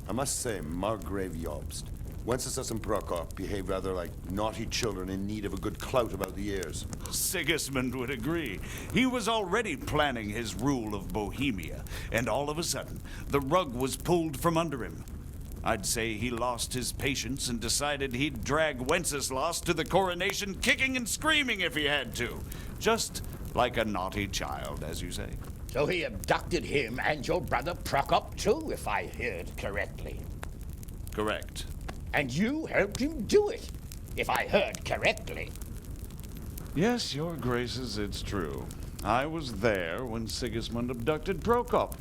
I must say, Margrave Jobst, Wenceslas and Prokop behave rather like naughty children in need of a good clout about the ears. Sigismund would agree. He was already planning his rule of Bohemia, and all of a sudden, the rug was pulled from under him. I'd say he lost his patience and decided he'd drag Wenceslas to the coronation kicking and screaming if he had to. Just like a naughty child, as you say. So he abducted him and your brother Prokop too, if I heard correctly. Correct. And you helped him do it, if I heard correctly. Yes, your graces, it's true. I was there when Sigismund abducted Prokop.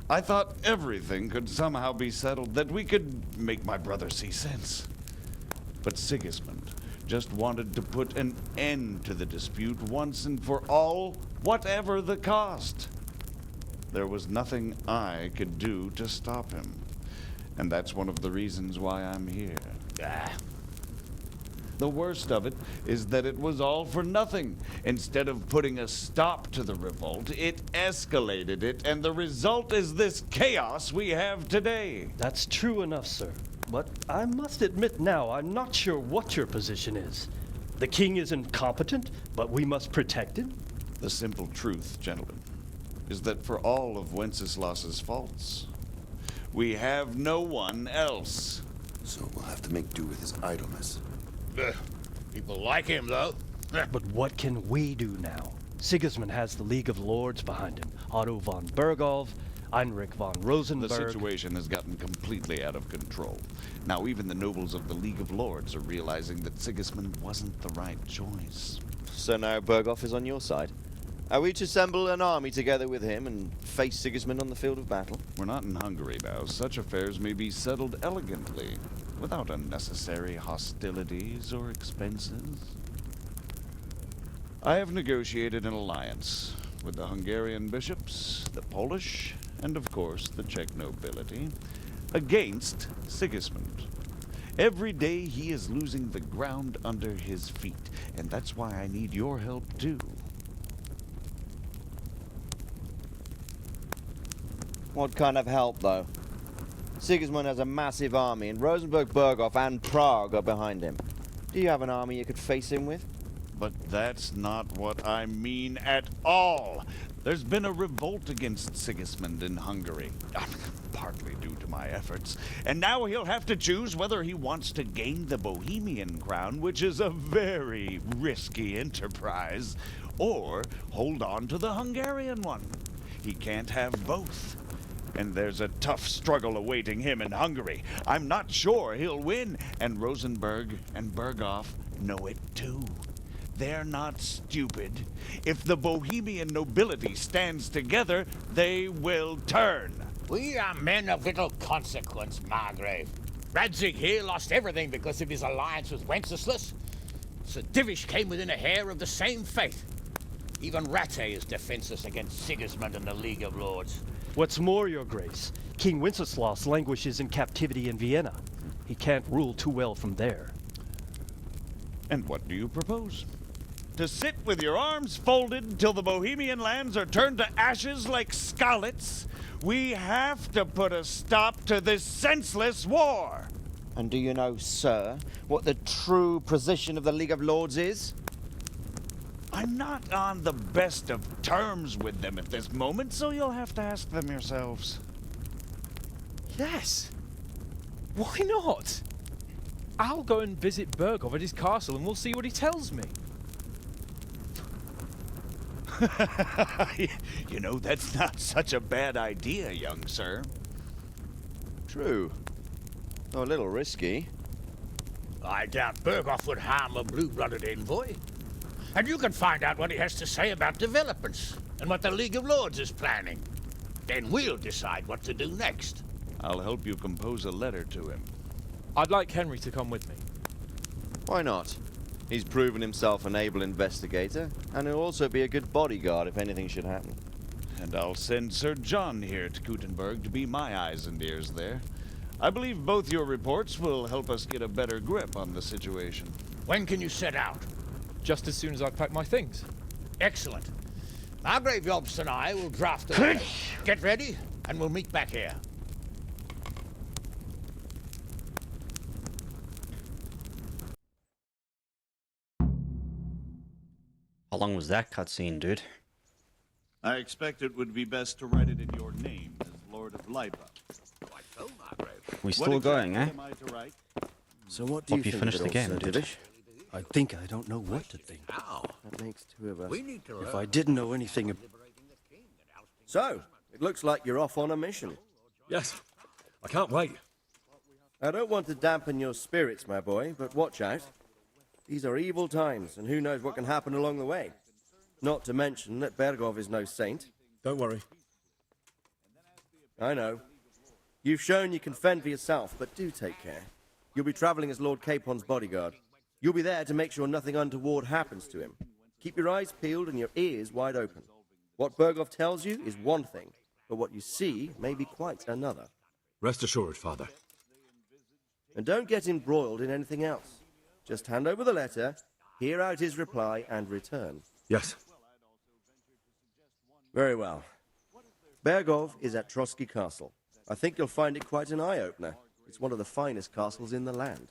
I thought everything could somehow be settled, that we could make my brother see sense. But Sigismund just wanted to put an end to the dispute once and for all, whatever the cost. There was nothing I could do to stop him. And that's one of the reasons why I'm here. The worst of it is that it was all for nothing. Instead of putting a stop to the revolt, it escalated it, and the result is this chaos we have today. That's true enough, sir. But I must admit now, I'm not sure what your position is. The king is incompetent, but we must protect him? The simple truth, gentlemen, is that for all of Wenceslas's faults, we have no one else. So we'll have to make do with his idleness. People like him, though. But what can we do now? Sigismund has the League of Lords behind him. Otto von Bergolf, Heinrich von Rosenberg. The situation has gotten completely out of control. Now even the nobles of the League of Lords are realizing that Sigismund wasn't the right choice. So now Bergolf is on your side. Are we to assemble an army together with him and face Sigismund on the field of battle? We're not in Hungary now. Such affairs may be settled elegantly, without unnecessary hostilities or expenses. I have negotiated an alliance with the Hungarian bishops, the Polish, and of course the Czech nobility, against Sigismund. Every day he is losing the ground under his feet, and that's why I need your help too. What kind of help, though? Sigismund has a massive army, and Rosenberg, Berghoff, and Prague are behind him. Do you have an army you could face him with? But that's not what I mean at all. There's been a revolt against Sigismund in Hungary, partly due to my efforts. And now he'll have to choose whether he wants to gain the Bohemian crown, which is a very risky enterprise, or hold on to the Hungarian one. He can't have both. And there's a tough struggle awaiting him in Hungary. I'm not sure he'll win, and Rosenberg and Berghoff know it too. They're not stupid. If the Bohemian nobility stands together, they will turn. We are men of little consequence, Margrave. Radzig here lost everything because of his alliance with Wenceslas. Sir Divish came within a hair of the same fate. Even Rattay is defenseless against Sigismund and the League of Lords. What's more, Your Grace, King Wenceslas languishes in captivity in Vienna. He can't rule too well from there. And what do you propose? To sit with your arms folded till the Bohemian lands are turned to ashes like Skalitz? We have to put a stop to this senseless war! And do you know, sir, what the true position of the League of Lords is? I'm not on the best of terms with them at this moment, so you'll have to ask them yourselves. Yes. Why not? I'll go and visit Berghoff at his castle and we'll see what he tells me. You know, that's not such a bad idea, young sir. True. Though a little risky. I doubt Berghoff would harm a blue-blooded envoy. And you can find out what he has to say about developments and what the League of Lords is planning. Then we'll decide what to do next. I'll help you compose a letter to him. I'd like Henry to come with me. Why not? He's proven himself an able investigator, and he'll also be a good bodyguard if anything should happen. And I'll send Sir John here to Kuttenberg to be my eyes and ears there. I believe both your reports will help us get a better grip on the situation. When can you set out? Just as soon as I've packed my things. Excellent. Margrave Yobst and I will draft a letter. Get ready, and we'll meet back here. How long was that cutscene, dude? I expect it would be best to write it in your name as Lord of Lipa. Quite so, Margrave. We still going, eh? So what do you think finished of the it all, game, Sir dude? Divish? I think I don't know what to think. That makes two of us. We need to If I didn't know anything So, it looks like you're off on a mission. Yes. I can't wait. I don't want to dampen your spirits, my boy, but watch out. These are evil times, and who knows what can happen along the way. Not to mention that Berghoff is no saint. Don't worry. I know. You've shown you can fend for yourself, but do take care. You'll be traveling as Lord Capon's bodyguard. You'll be there to make sure nothing untoward happens to him. Keep your eyes peeled and your ears wide open. What Berghoff tells you is one thing, but what you see may be quite another. Rest assured, Father. And don't get embroiled in anything else. Just hand over the letter, hear out his reply, and return. Yes. Very well. Berghoff is at Trotsky Castle. I think you'll find it quite an eye-opener. It's one of the finest castles in the land.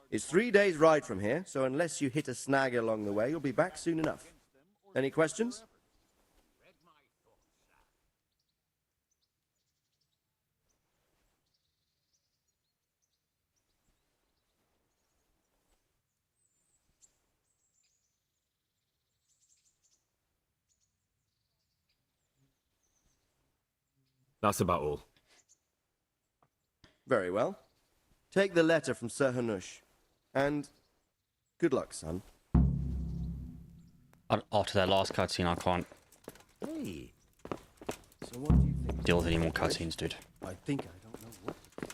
It's 3 days' ride from here, so unless you hit a snag along the way, you'll be back soon enough. Any questions? That's about all. Very well. Take the letter from Sir Hanush. And good luck, son. After that last cutscene, I can't Hey. So what do you think? deal with any more cutscenes, dude. I think I don't know what to think.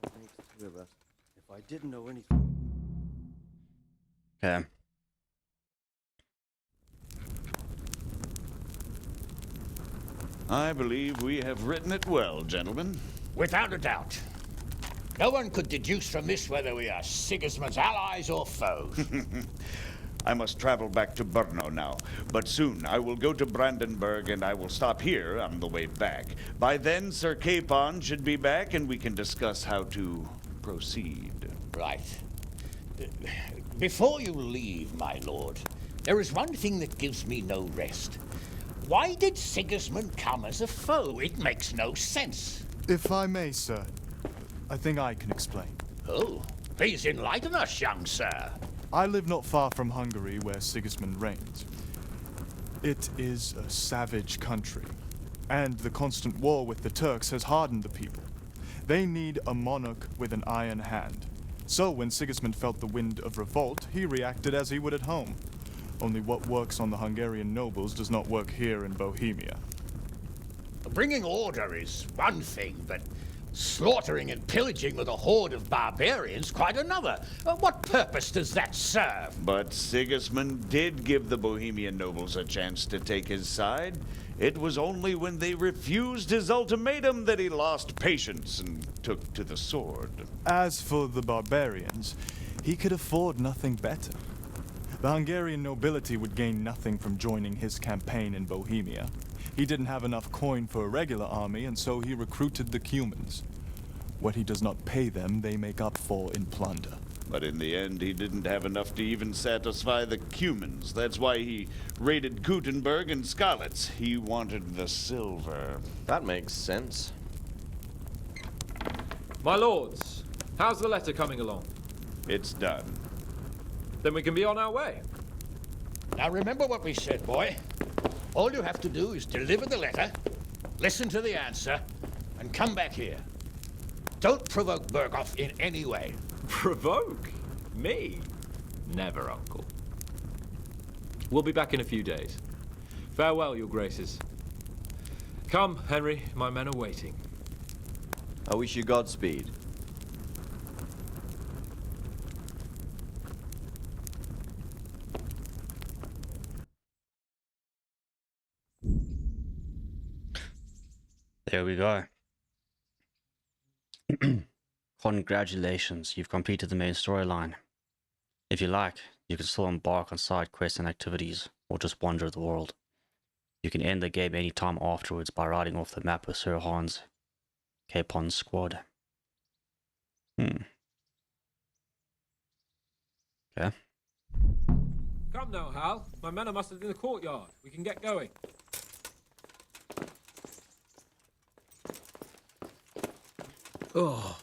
That makes two of us. If I didn't know anything. Okay. I believe we have written it well, gentlemen. Without a doubt. No one could deduce from this whether we are Sigismund's allies or foes. I must travel back to Brno now, but soon I will go to Brandenburg and I will stop here on the way back. By then, Sir Capon should be back and we can discuss how to proceed. Right. Before you leave, my lord, there is one thing that gives me no rest. Why did Sigismund come as a foe? It makes no sense. If I may, sir, I think I can explain. Oh, please enlighten us, young sir. I live not far from Hungary, where Sigismund reigns. It is a savage country, and the constant war with the Turks has hardened the people. They need a monarch with an iron hand. So when Sigismund felt the wind of revolt, he reacted as he would at home. Only what works on the Hungarian nobles does not work here in Bohemia. Bringing order is one thing, but slaughtering and pillaging with a horde of barbarians quite another. What purpose does that serve? But Sigismund did give the Bohemian nobles a chance to take his side. It was only when they refused his ultimatum that he lost patience and took to the sword. As for the barbarians, he could afford nothing better. The Hungarian nobility would gain nothing from joining his campaign in Bohemia. He didn't have enough coin for a regular army, and so he recruited the Cumans. What he does not pay them, they make up for in plunder. But in the end, he didn't have enough to even satisfy the Cumans. That's why he raided Gutenberg and Skalitz. He wanted the silver. That makes sense. My lords, how's the letter coming along? It's done. Then we can be on our way. Now remember what we said, boy. All you have to do is deliver the letter, listen to the answer, and come back here. Don't provoke Berghoff in any way. Provoke? Me? Never, Uncle. We'll be back in a few days. Farewell, your graces. Come, Henry, my men are waiting. I wish you Godspeed. There we go. Congratulations, you've completed the main storyline. If you like, you can still embark on side quests and activities, or just wander the world. You can end the game anytime afterwards by riding off the map with Sir Hans Capon's squad. Okay. Come now, Hal. My men are mustered in the courtyard. We can get going. Oh.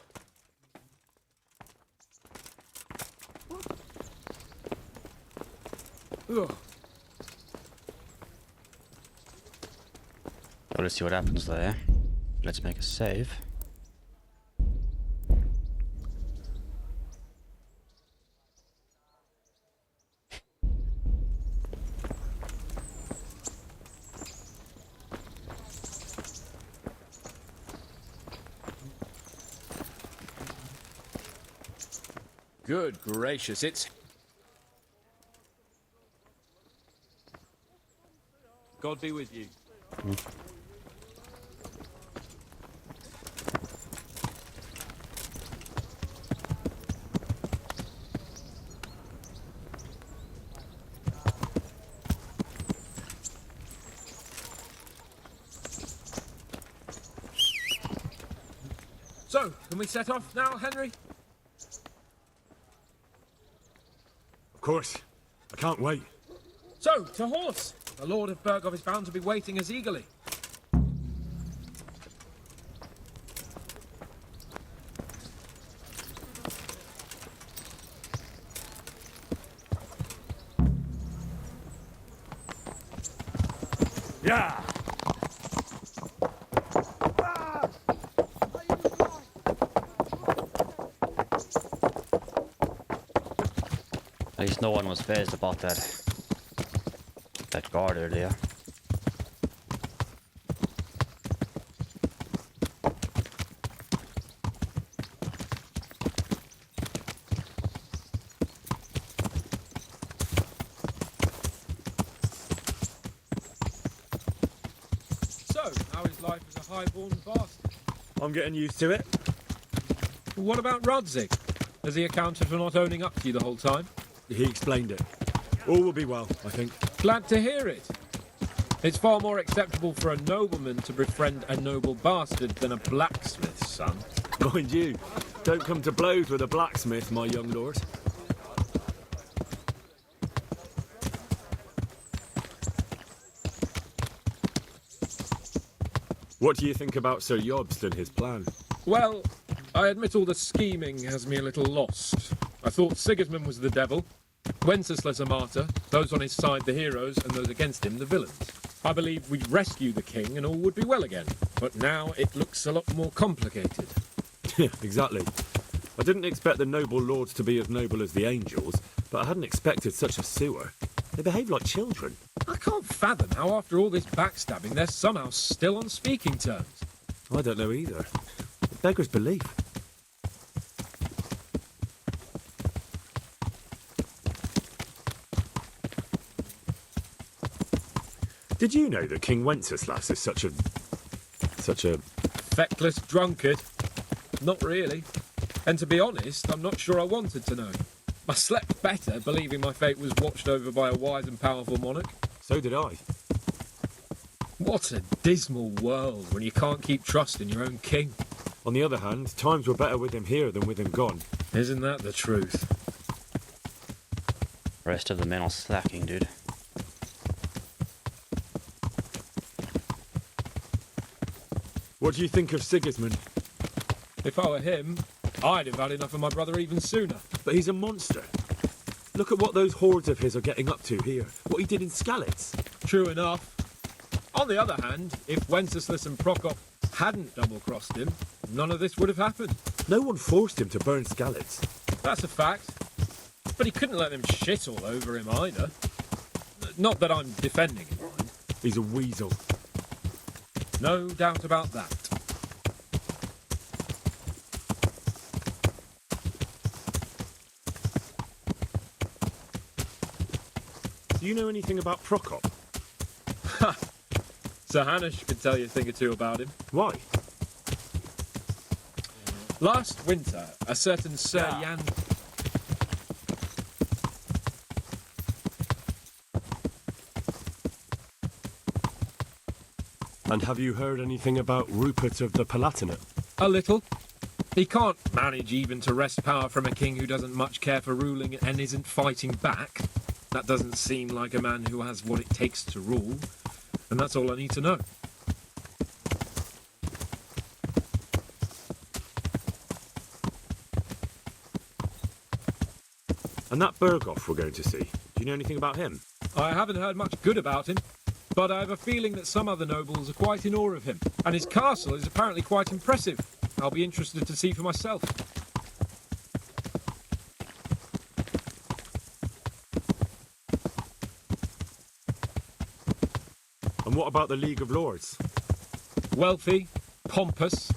Ugh. Let's see what happens there. Let's make a save. Good gracious, it's... God be with you. So, can we set off now, Henry? Of course. I can't wait. So, to horse! The Lord of Berghoff is bound to be waiting us eagerly. Yeah! At least no one was phased about that guard earlier. So, how is life as a highborn bastard? I'm getting used to it. What about Radzig? Has he accounted for not owning up to you the whole time? He explained it. All will be well, I think. Glad to hear it. It's far more acceptable for a nobleman to befriend a noble bastard than a blacksmith's son. Mind you, don't come to blows with a blacksmith, my young lord. What do you think about Sir Jobst and his plan? Well, I admit all the scheming has me a little lost. I thought Sigismund was the devil, Wenceslas a martyr, those on his side the heroes, and those against him the villains. I believed we'd rescue the king and all would be well again. But now it looks a lot more complicated. Yeah, exactly. I didn't expect the noble lords to be as noble as the angels, but I hadn't expected such a sewer. They behave like children. I can't fathom how after all this backstabbing they're somehow still on speaking terms. I don't know either. It beggars belief. Did you know that King Wenceslas is such a... Feckless drunkard? Not really. And to be honest, I'm not sure I wanted to know. I slept better believing my fate was watched over by a wise and powerful monarch. So did I. What a dismal world when you can't keep trust in your own king. On the other hand, times were better with him here than with him gone. Isn't that the truth? Rest of the men are slacking, dude. What do you think of Sigismund? If I were him, I'd have had enough of my brother even sooner. But he's a monster. Look at what those hordes of his are getting up to here. What he did in Skalitz. True enough. On the other hand, if Wenceslas and Prokop hadn't double-crossed him, none of this would have happened. No one forced him to burn Skalitz. That's a fact. But he couldn't let them shit all over him either. Not that I'm defending him, mind. He's a weasel. No doubt about that. Do you know anything about Prokop? Ha! Sir Hanush could tell you a thing or two about him. Why? Last winter, a certain Sir Jan... And have you heard anything about Rupert of the Palatinate? A little. He can't manage even to wrest power from a king who doesn't much care for ruling and isn't fighting back. That doesn't seem like a man who has what it takes to rule. And that's all I need to know. And that Berghoff we're going to see, do you know anything about him? I haven't heard much good about him, but I have a feeling that some other nobles are quite in awe of him. And his castle is apparently quite impressive. I'll be interested to see for myself. And what about the League of Lords? Wealthy, pompous.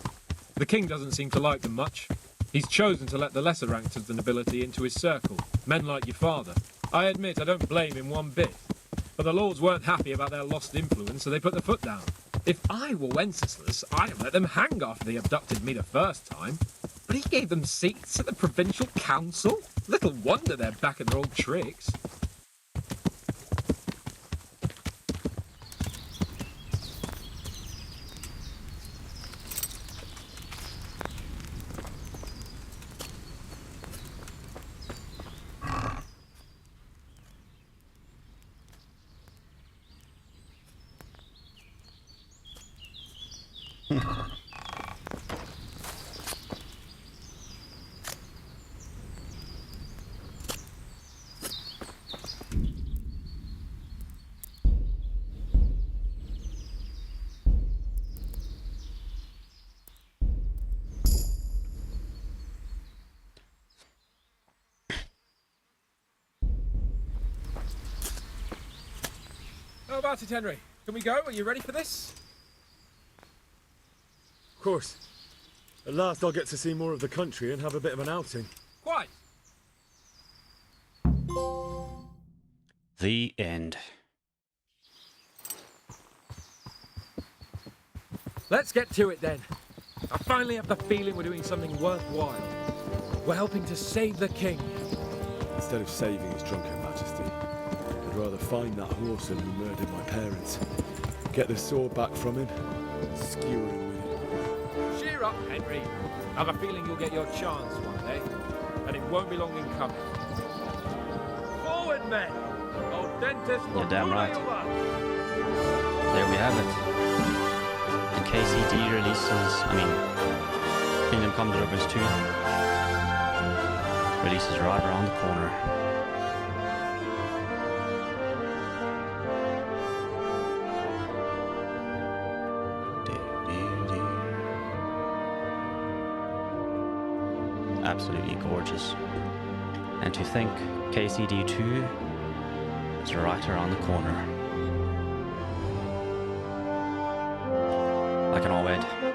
The king doesn't seem to like them much. He's chosen to let the lesser ranks of the nobility into his circle, men like your father. I admit I don't blame him one bit. But the lords weren't happy about their lost influence, so they put their foot down. If I were Wenceslas, I'd have let them hang after they abducted me the first time. But he gave them seats at the provincial council? Little wonder they're back at their old tricks. How about it, Henry? Can we go? Are you ready for this? Of course. At last I'll get to see more of the country and have a bit of an outing. Quite. The end. Let's get to it then. I finally have the feeling we're doing something worthwhile. We're helping to save the king. Instead of saving his drunken majesty. rather find that horseman who murdered my parents, get the sword back from him, and skewer him with it. Cheer up, Henry. I've a feeling you'll get your chance one day, and it won't be long in coming. Forward, men! Old dentist will You're damn rule right. you up. There we have it. And KCD releases, Kingdom Come Deliverance 2 releases right around the corner. Absolutely gorgeous. And to think KCD 2 is right around the corner. I cannot wait.